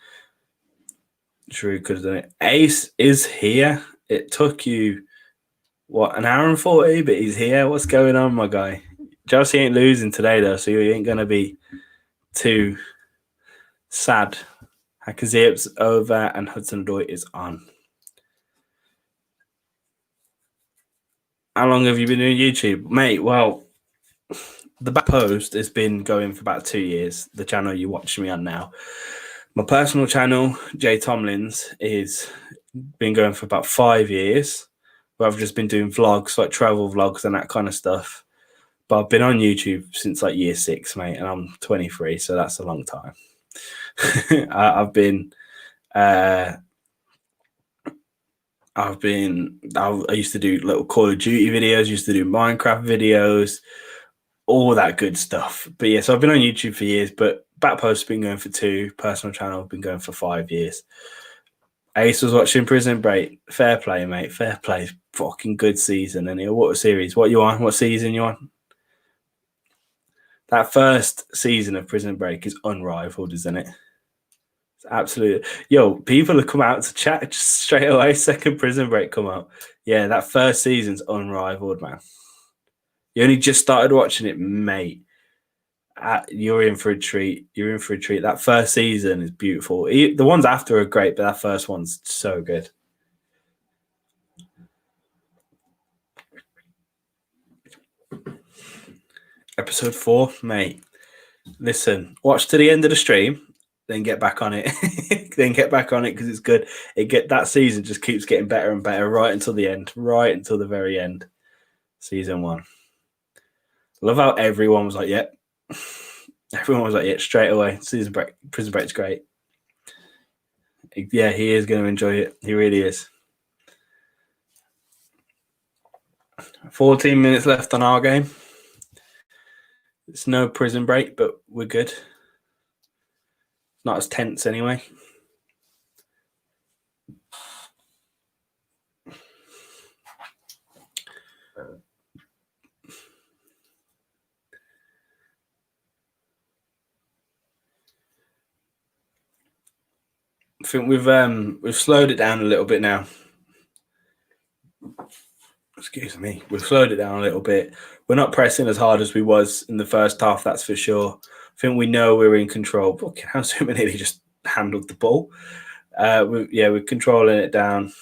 Giroud could have done it. Ace is here. It took you, an hour and 40, but he's here. What's going on, my guy? Chelsea ain't losing today, though, so you ain't going to be too sad. Hakaziep's over and Hudson-Odoi is on. How long have you been doing YouTube? Mate, well, the back post has been going for about 2 years, the channel you're watching me on now. My personal channel, Jay Tomlins, is been going for about 5 years, where I've just been doing vlogs, like travel vlogs and that kind of stuff. But I've been on YouTube since like year 6, mate, and I'm 23, so that's a long time. I used to do little Call of Duty videos, used to do Minecraft videos, all that good stuff. But yeah, so I've been on YouTube for years, but back post has been going for 2. Personal channel have been going for 5 years. Ace was watching Prison Break. Fair play, mate. Fair play. Fucking good season. And what series? What you on? What season you on? That first season of Prison Break is unrivaled, isn't it? It's absolutely. Yo, people have come out to chat just straight away. Second Prison Break come out. Yeah, that first season's unrivaled, man. You only just started watching it, mate. You're in for a treat. You're in for a treat. That first season is beautiful. The ones after are great, but that first one's so good. Episode 4, mate. Listen, watch to the end of the stream, then get back on it. Then get back on it because it's good. That season just keeps getting better and better right until the end, right until the very end. Season 1. Love how everyone was like, "Yep." Everyone was like, "Yeah," straight away. Prison Break's great. Yeah, he is going to enjoy it. He really is. 14 minutes left on our game. It's no Prison Break, but we're good. Not as tense anyway. I think we've slowed it down a little bit now. Excuse me. We've slowed it down a little bit. We're not pressing as hard as we was in the first half, that's for sure. I think we know we're in control. Fucking hell, so many just handled the ball. We're controlling it down.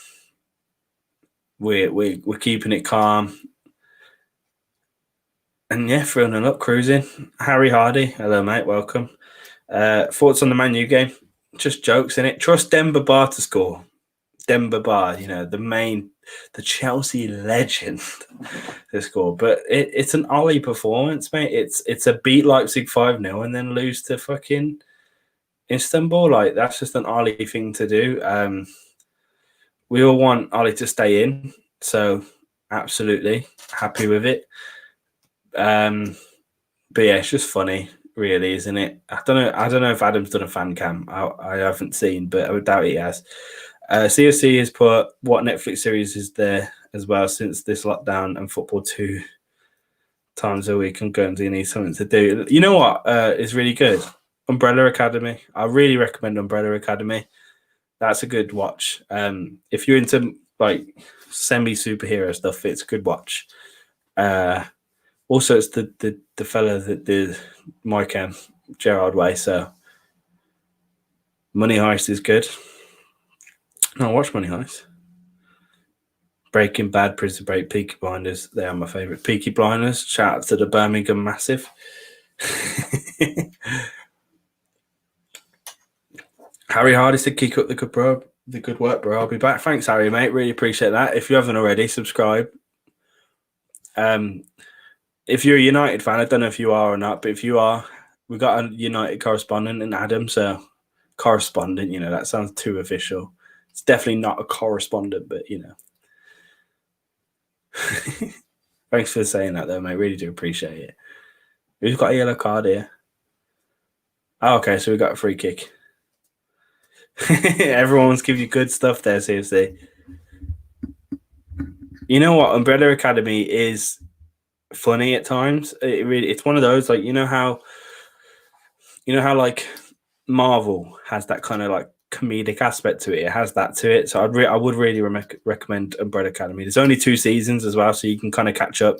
We're keeping it calm. And yeah, 3-0 up, cruising. Harry Hardy, hello mate, welcome. Thoughts on the Man U game? Just jokes in it. Trust Demba Ba to score. Demba Ba, the Chelsea legend to score. But it's an Ollie performance, mate. It's a beat Leipzig 5-0 and then lose to fucking Istanbul. Like, that's just an Ollie thing to do. We all want Ollie to stay in, so absolutely happy with it. But yeah, it's just funny, really, isn't it? I don't know if Adam's done a fan cam. I haven't seen, but I would doubt he has. CFC has put what Netflix series is there as well since this lockdown and football 2 times a week. I'm going to need something to do. You know what is really good? Umbrella Academy. I really recommend Umbrella Academy. That's a good watch. If you're into like semi-superhero stuff, it's a good watch. Also, it's the fella that did my camp, Gerard Way. So Money Heist is good. No, watch Money Heist. Breaking Bad, Prison Break, Peaky Blinders. They are my favourite. Peaky Blinders. Shout out to the Birmingham Massive. Harry Hardy said, "Keep up the good, bro. The good work, bro. I'll be back." Thanks, Harry, mate. Really appreciate that. If you haven't already, subscribe. If you're a United fan, I don't know if you are or not, but if you are, we've got a United correspondent in Adam. So correspondent, that sounds too official. It's definitely not a correspondent, but Thanks for saying that, though, mate. Really do appreciate it. Who's got a yellow card here? Oh, okay, so we got a free kick. Everyone's giving you good stuff there, seriously. You know what? Umbrella Academy is funny at times. It's one of those, like, how like Marvel has that kind of like comedic aspect to it. It has that to it. So I would really recommend Umbrella Academy. There's only 2 seasons as well, so you can kind of catch up.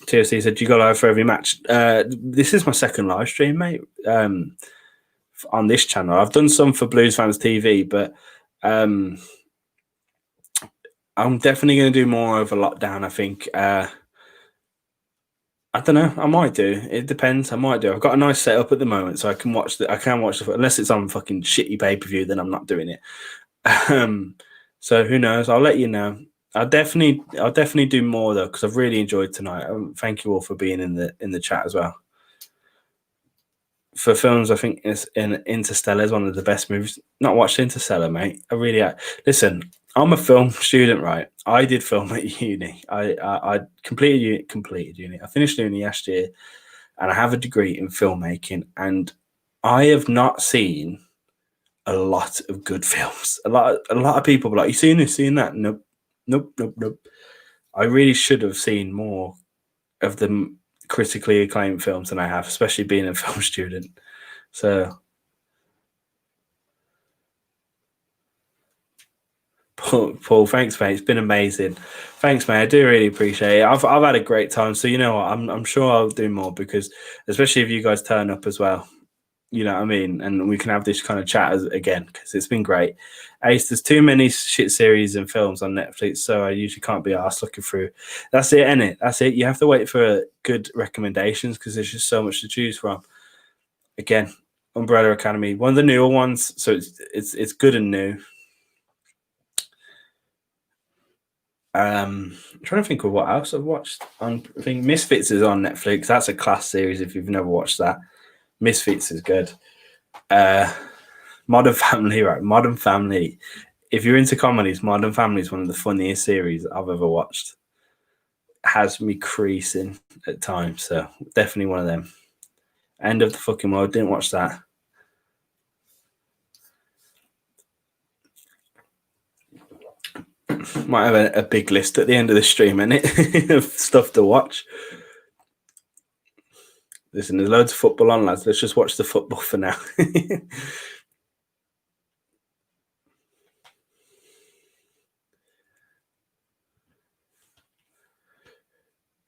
TFC said you got live for every match. This is my second live stream, mate. On this channel, I've done some for Blues Fans TV, but I'm definitely going to do more over lockdown. I think. I don't know. I might do. It depends. I might do. I've got a nice setup at the moment, so I can watch the. Unless it's on fucking shitty pay-per-view, then I'm not doing it. So who knows? I'll let you know. I'll definitely do more though, because I've really enjoyed tonight. Thank you all for being in the chat as well. For films, I think Interstellar is one of the best movies. Not watched Interstellar, mate. I really listen. I'm a film student, right? I did film at uni. I completed uni. I finished uni last year, and I have a degree in filmmaking. And I have not seen a lot of good films. A lot of people were like, "You seen this? Seen that?" Nope, nope. I really should have seen more of the critically acclaimed films than I have, especially being a film student. So. Paul, thanks, mate. It's been amazing. Thanks, mate. I do really appreciate it. I've had a great time. So you know what? I'm sure I'll do more, because especially if you guys turn up as well. You know what I mean? And we can have this kind of chat again, because it's been great. Ace, there's too many shit series and films on Netflix, so I usually can't be asked looking through. That's it, innit? That's it. You have to wait for good recommendations, because there's just so much to choose from. Again, Umbrella Academy, one of the newer ones, so it's good and new. I'm trying to think of what else I've watched. I think Misfits is on Netflix. That's a class series if you've never watched that. Misfits is good. Modern Family, right? Modern Family. If you're into comedies, Modern Family is one of the funniest series I've ever watched. It has me creasing at times, so definitely one of them. End of the fucking world. Didn't watch that. Might have a big list at the end of the stream, innit? Of stuff to watch. Listen, there's loads of football on, lads. Let's just watch the football for now.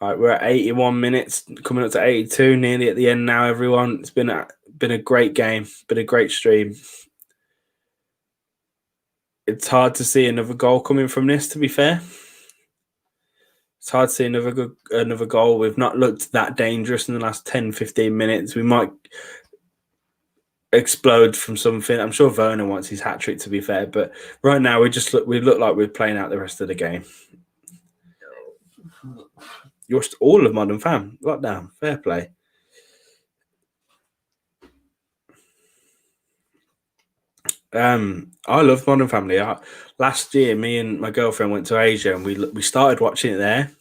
All right, we're at 81 minutes, coming up to 82, nearly at the end now, everyone. It's been a great game, been a great stream. It's hard to see another goal coming from this, to be fair. It's hard to see another goal. We've not looked that dangerous in the last 10, 15 minutes. We might explode from something. I'm sure Werner wants his hat trick, to be fair, but right now we look like we're playing out the rest of the game. You watched all of Modern Fam. Lockdown. Fair play. I love Modern Family. Last year, me and my girlfriend went to Asia, and we started watching it there,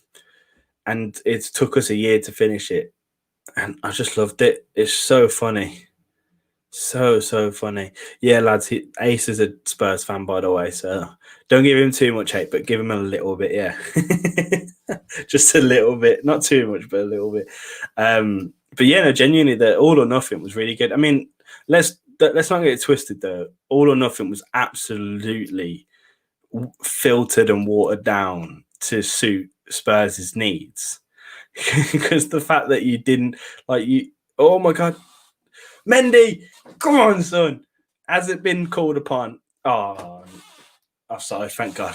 and it took us a year to finish it, and I just loved it. It's so funny, so funny. Yeah, lads. Ace is a Spurs fan, by the way, so don't give him too much hate, but give him a little bit, yeah, just a little bit, not too much, but a little bit. But yeah, no, genuinely, the All or Nothing was really good. I mean, let's not get it twisted though. All or Nothing was absolutely filtered and watered down to suit Spurs' needs. Because the fact that you didn't oh my god, Mendy, come on, son. Has it been called upon? Oh, sorry. Thank God.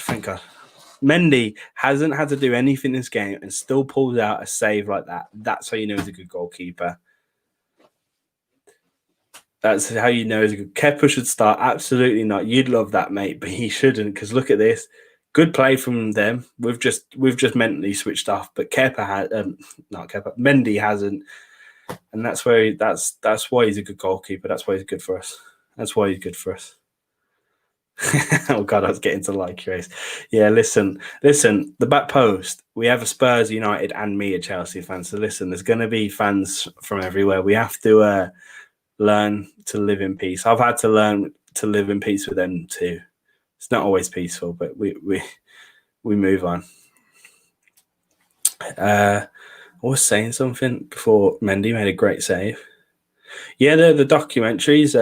Mendy hasn't had to do anything this game and still pulls out a save like that. That's how you know he's a good goalkeeper. That's how you know he's good. Kepa should start. Absolutely not. You'd love that, mate, but he shouldn't, because look at this. Good play from them. We've just mentally switched off, but Kepa had not Kepa. Mendy hasn't, and that's why he's a good goalkeeper. That's why he's good for us. That's why he's good for us. Oh God, I was getting to like race. Yeah, listen. The back post. We have a Spurs, United, and me a Chelsea fan. So listen, there's going to be fans from everywhere. We have to learn to live in peace. I've had to learn to live in peace with them too. It's not always peaceful, but we move on. I was saying something before Mendy made a great save. Yeah, the documentaries.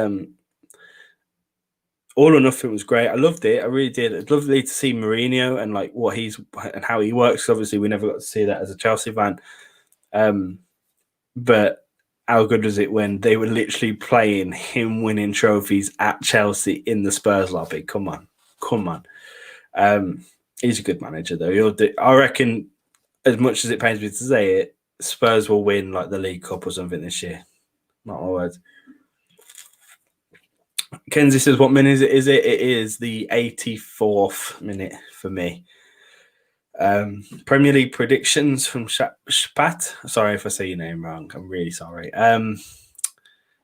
All or Nothing was great. I loved it. I really did. It's lovely to see Mourinho and like what he's and how he works. Obviously, we never got to see that as a Chelsea fan. But how good was it when they were literally playing him winning trophies at Chelsea in the Spurs lobby? Come on. He's a good manager though. I reckon, as much as it pains me to say it, Spurs will win like the League Cup or something this year. Not my words. Kenzie says, what minute is it? It is the 84th minute for me. Premier League predictions from Spat. Sorry if I say your name wrong. I'm really sorry.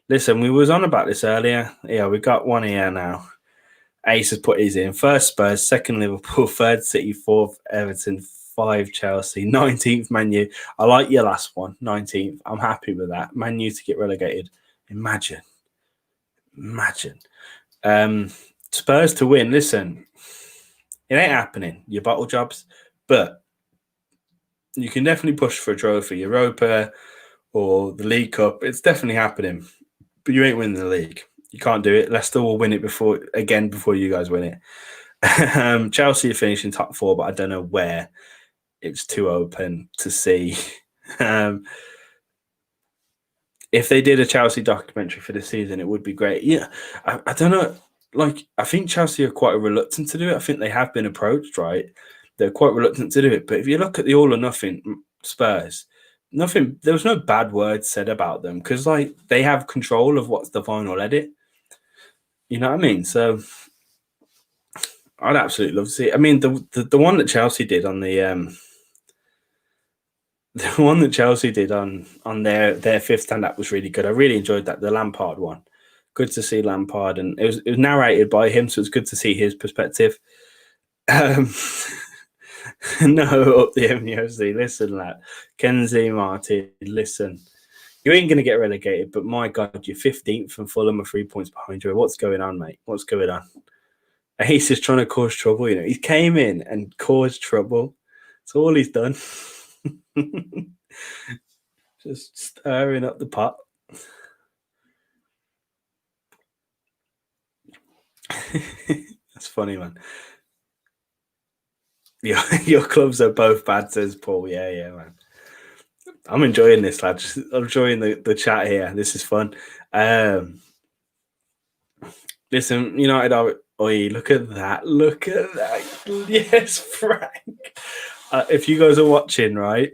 Listen, we was on about this earlier. Yeah, we got one here now. Ace has put his in. First Spurs, second Liverpool, third City, fourth Everton, 5 Chelsea, 19th Man U. I like your last one, 19th. I'm happy with that. Man U to get relegated. Imagine. Spurs to win. Listen, it ain't happening, your bottle jobs, but you can definitely push for a trophy, Europa or the League Cup. It's definitely happening, but you ain't winning the league. You can't do it. Leicester will win it before you guys win it. Chelsea are finishing top 4, but I don't know where. It's too open to see. If they did a Chelsea documentary for this season, it would be great. Yeah, I don't know. Like, I think Chelsea are quite reluctant to do it. I think they have been approached, right? They're quite reluctant to do it. But if you look at the All or Nothing Spurs, there was no bad words said about them because, like, they have control of what's the final edit. You know what I mean? So I'd absolutely love to see it. I mean, the one that Chelsea did on the one that Chelsea did on their fifth stand-up was really good. I really enjoyed that. The Lampard one. Good to see Lampard, and it was narrated by him, so it's good to see his perspective. No, up the MUFC. Listen, lad. Kenzie Martin, listen. You ain't going to get relegated, but my God, you're 15th and Fulham are 3 points behind you. What's going on, mate? What's going on? He's just trying to cause trouble, He came in and caused trouble. That's all he's done. Just stirring up the pot. That's funny, man. Your clubs are both bad, says Paul. Yeah, man. I'm enjoying this, lad. I'm enjoying the chat here. This is fun. Listen, United are. Oi, look at that. Look at that. Yes, Frank. If you guys are watching, right,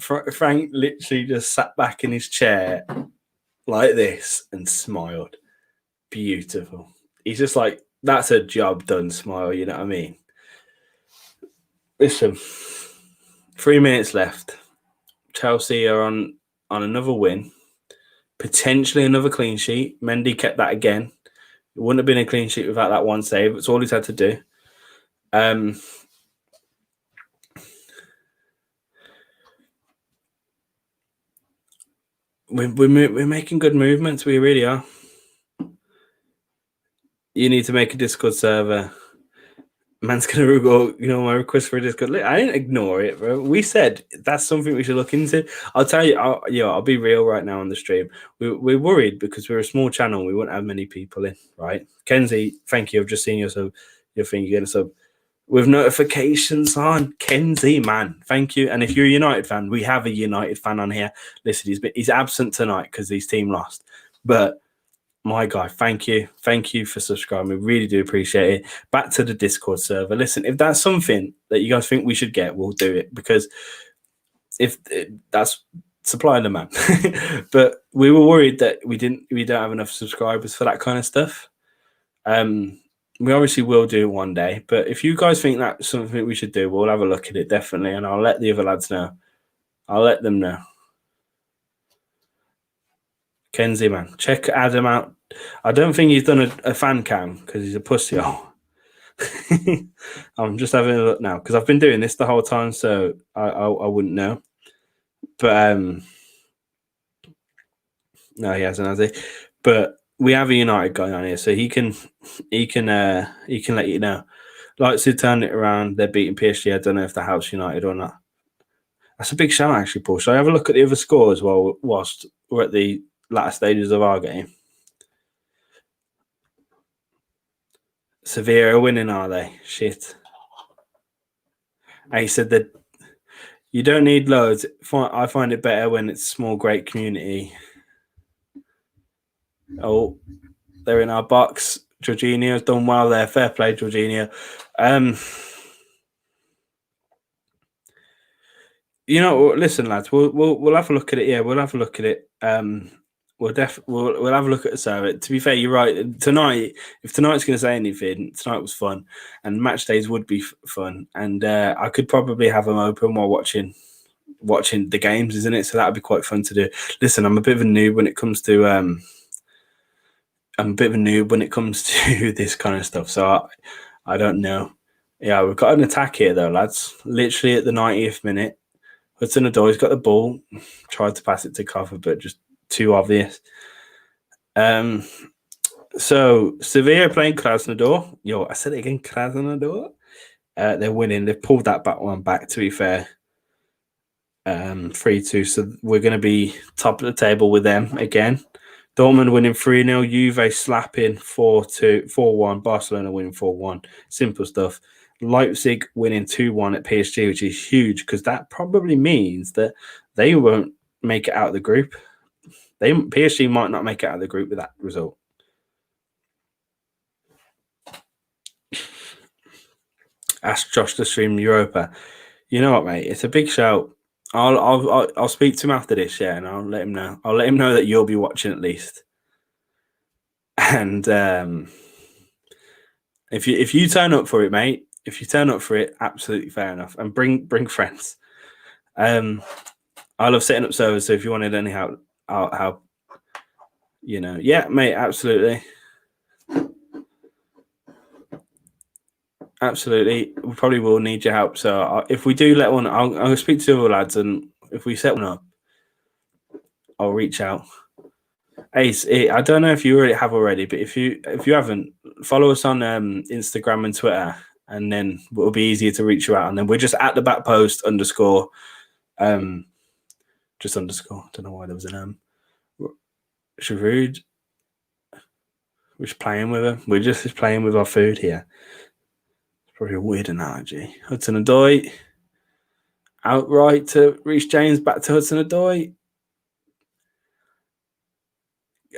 Frank literally just sat back in his chair like this and smiled. Beautiful. He's just like, that's a job done smile, you know what I mean? Listen, 3 minutes left. Chelsea are on another win, potentially another clean sheet. Mendy kept that again. It wouldn't have been a clean sheet without that one save. It's all he's had to do. We're making good movements. We really are. You need to make a Discord server. Man's gonna go, my request for a Discord. I didn't ignore it, bro. We said that's something we should look into. I'll tell you, I'll be real right now on the stream. We're worried because we're a small channel. We won't have many people in, right? Kenzie, thank you. I've just seen your sub. Your thing, you get a sub with notifications on. Kenzie, man, thank you. And if you're a United fan, we have a United fan on here. Listen, he's absent tonight because his team lost, but. My guy, thank you. Thank you for subscribing. We really do appreciate it. Back to the Discord server. Listen, if that's something that you guys think we should get, we'll do it. Because if that's supply and demand. But we were worried that we don't have enough subscribers for that kind of stuff. We obviously will do it one day, but if you guys think that's something we should do, we'll have a look at it definitely, and I'll let the other lads know. I'll let them know. Kenzie, man, check Adam out. I don't think he's done a fan cam because he's a pussy hole. I'm just having a look now because I've been doing this the whole time, so I wouldn't know. But no, he hasn't, has he? But we have a United guy on here, so he can let you know. Like to turn it around. They're beating PSG. I don't know if that helps United or not. That's a big shout, actually, Paul. Shall I have a look at the other score as well whilst we're at the latter stages of our game? Sevilla are winning, are they? Shit. He said that you don't need loads. I find it better when it's a small, great community. Oh, they're in our box. Jorginho's done well there. Fair play, Jorginho. You know, listen, lads. We'll have a look at it. Yeah, we'll have a look at it. We'll have a look at the survey. To be fair, you're right. Tonight, if tonight's going to say anything, tonight was fun, and match days would be fun. And I could probably have them open while watching the games, isn't it? So that would be quite fun to do. Listen, I'm a bit of a noob when it comes to this kind of stuff. So I don't know. Yeah, we've got an attack here though, lads. Literally at the 90th minute. Hudson-Odoi's got the ball. Tried to pass it to Cover, but just too obvious. So Sevilla playing Krasnodar. Yo, I said it again, Krasnodar. They're winning. They've pulled that one back, to be fair. 3-2. So we're going to be top of the table with them again. Dortmund winning 3-0. Juve slapping 4-1. Barcelona winning 4-1. Simple stuff. Leipzig winning 2-1 at PSG, which is huge because that probably means that they won't make it out of the group. PSG might not make it out of the group with that result. Ask Josh to stream Europa. You know what, mate? It's a big shout. I'll speak to him after this, yeah, and I'll let him know. I'll let him know that you'll be watching at least. And if you turn up for it, mate. If you turn up for it, absolutely fair enough. And bring friends. I love setting up servers, so if you wanted any help, I'll help. You know, yeah, mate, absolutely. Absolutely. We probably will need your help. So if we do let one, I'll speak to the other lads, and if we set one up, I'll reach out. Ace, I don't know if you already have already, but if you haven't, follow us on Instagram and Twitter, and then it'll be easier to reach you out. And then we're just at the back post _ just underscore. I don't know why there was an Shavud. We're just playing with her. We're just playing with our food here. It's probably a weird analogy. Hudson-Odoi outright to Reece James, back to Hudson-Odoi.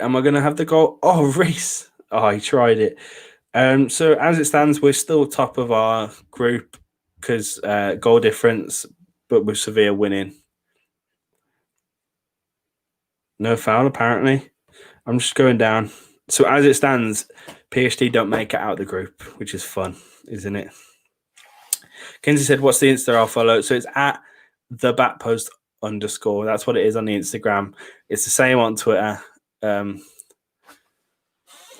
Am I going to have the goal? Oh, Reece. Oh, he tried it. So as it stands, we're still top of our group because goal difference, but with Sevilla winning. No foul, apparently. I'm just going down. So as it stands, PSG don't make it out of the group, which is fun, isn't it? Kenzie said, what's the Insta I'll follow? So it's at the backpost _ That's what it is on the Instagram. It's the same on Twitter.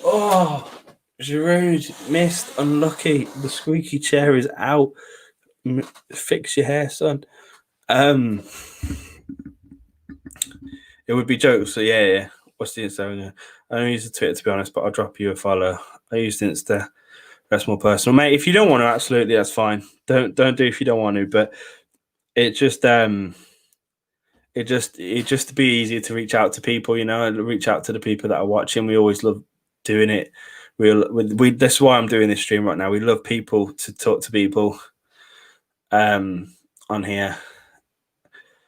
Oh, Giroud missed, unlucky. The squeaky chair is out. Fix your hair, son. It would be jokes. So yeah. What's the Insta? I don't use the Twitter, to be honest, but I'll drop you a follow. I use Insta. That's more personal, mate. If you don't want to, absolutely, that's fine. Don't do if you don't want to. But it just to be easier to reach out to people, you know, and reach out to the people that are watching. We always love doing it. That's why I'm doing this stream right now. We love people to talk to people on here.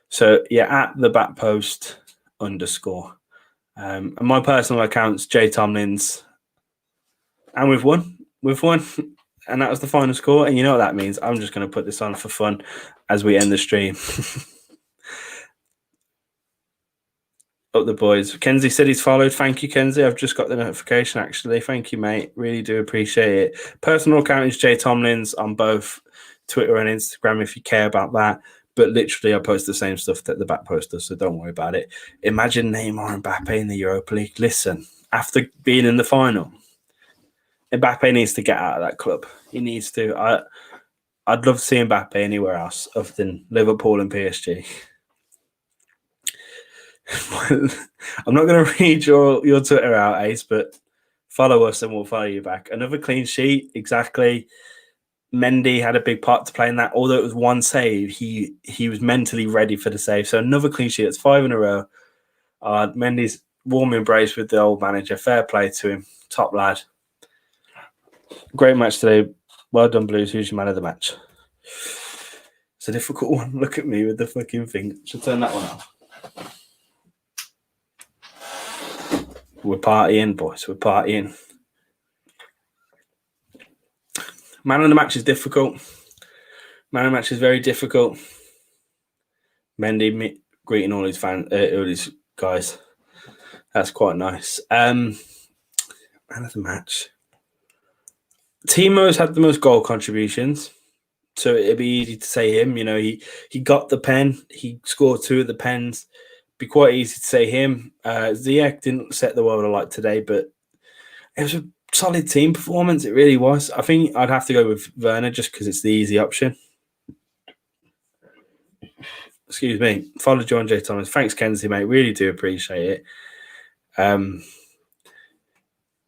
So yeah, at the backpost _ and my personal account's J Tomlins, and we've won, and that was the final score. And you know what that means? I'm just going to put this on for fun as we end the stream. Up the boys. Kenzie said he's followed. Thank you, Kenzie. I've just got the notification, actually. Thank you, mate. Really do appreciate it. Personal account is Jay Tomlins on both Twitter and Instagram if you care about that. But literally, I post the same stuff that the back post does, so don't worry about it. Imagine Neymar and Mbappe in the Europa League. Listen, after being in the final, Mbappe needs to get out of that club. He needs to. I'd love to see Mbappe anywhere else other than Liverpool and PSG. I'm not going to read your Twitter out, Ace, but follow us and we'll follow you back. Another clean sheet, exactly. Mendy had a big part to play in that. Although it was one save, he was mentally ready for the save. So another clean sheet. It's 5 in a row. Mendy's warm embrace with the old manager. Fair play to him. Top lad. Great match today. Well done, Blues. Who's your man of the match? It's a difficult one. Look at me with the fucking thing. Should turn that one off. We're partying, boys. We're partying. Man of the match is difficult. Man of the match is very difficult. Mendy greeting all his fans, all his guys. That's quite nice. Man of the match. Timo's had the most goal contributions, so it'd be easy to say him. You know, he got the pen. He scored 2 of the pens. Be quite easy to say him. Ziyech didn't set the world alight today, but it was a solid team performance. It really was. I think I'd have to go with Werner just because it's the easy option. Excuse me. Follow John J. Thomas. Thanks, Kenzie, mate. Really do appreciate it.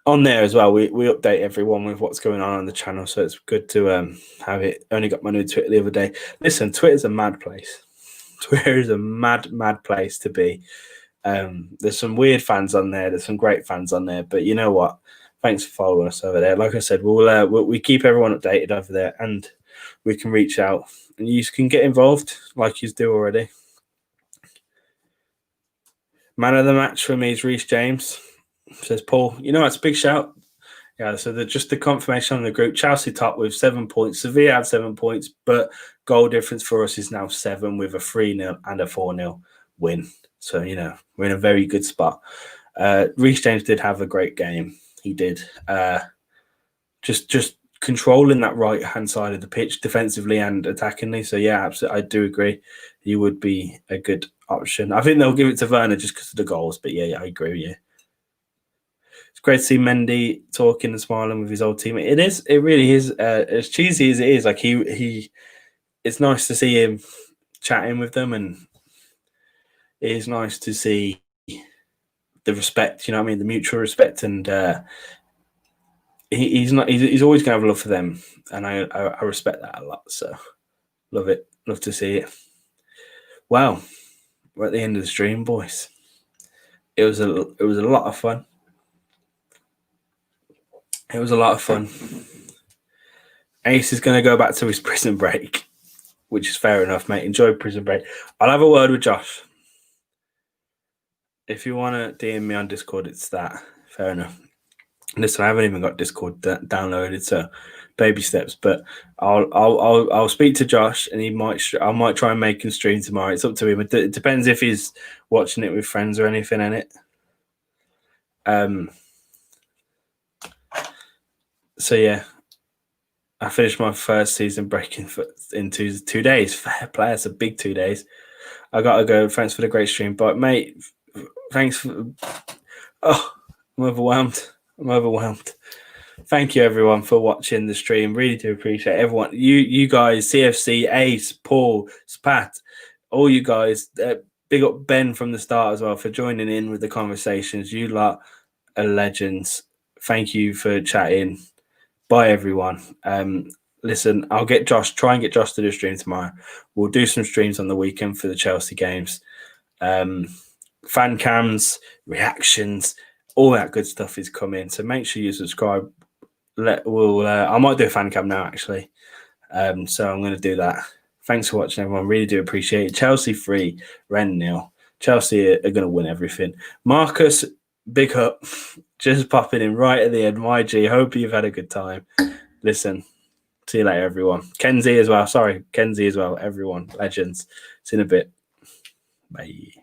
On there as well, we update everyone with what's going on the channel, so it's good to have it. Only got my new Twitter the other day. Listen, Twitter's a mad place. Twitter is a mad place to be. There's some weird fans on there. There's some great fans on there. But you know what? Thanks for following us over there. Like I said, we keep everyone updated over there, and we can reach out and you can get involved like you do already. Man of the match for me is Reece James, says Paul. You know, it's a big shout. Yeah, so just the confirmation on the group. Chelsea top with 7 points. Sevilla had 7 points, but goal difference for us is now 7 with a 3-0 and a 4-0 win. So, you know, we're in a very good spot. Reece James did have a great game. He did. Just controlling that right-hand side of the pitch defensively and attackingly. So, yeah, absolutely, I do agree. He would be a good option. I think they'll give it to Werner just because of the goals. But, yeah, I agree with you. It's great to see Mendy talking and smiling with his old teammate. It is. It really is. As cheesy as it is, like he. It's nice to see him chatting with them, and it is nice to see the respect. You know what I mean? The mutual respect, and he's always gonna have love for them, and I respect that a lot. So love it. Love to see it. Wow, we're at the end of the stream, boys. It was a lot of fun. It was a lot of fun. Ace is going to go back to his prison break, which is fair enough, mate. Enjoy prison break. I'll have a word with Josh. If you want to DM me on Discord, it's that. Fair enough. Listen, I haven't even got Discord downloaded, so baby steps. But I'll speak to Josh, and I might try and make him stream tomorrow. It's up to him. It depends if he's watching it with friends or anything in it. So yeah, I finished my first season breaking in 2 days. Fair play. It's a big 2 days. I gotta go. Thanks for the great stream, but mate, thanks for. Oh, I'm overwhelmed. Thank you everyone for watching the stream. Really do appreciate everyone. You guys, CFC, Ace, Paul, Spat, all you guys. Big up Ben from the start as well for joining in with the conversations. You lot are legends. Thank you for chatting. Bye everyone. Listen, I'll try and get Josh to do a stream tomorrow. We'll do some streams on the weekend for the Chelsea games. Fan cams, reactions, all that good stuff is coming. So make sure you subscribe. I might do a fan cam now actually. So I'm going to do that. Thanks for watching, everyone. Really do appreciate it. Chelsea 3, Rennes 0. Chelsea are going to win everything. Marcus, big up. Just popping in right at the end. My G, hope you've had a good time. Listen, see you later, everyone. Kenzie as well. Sorry, Kenzie as well. Everyone, legends. See you in a bit. Bye.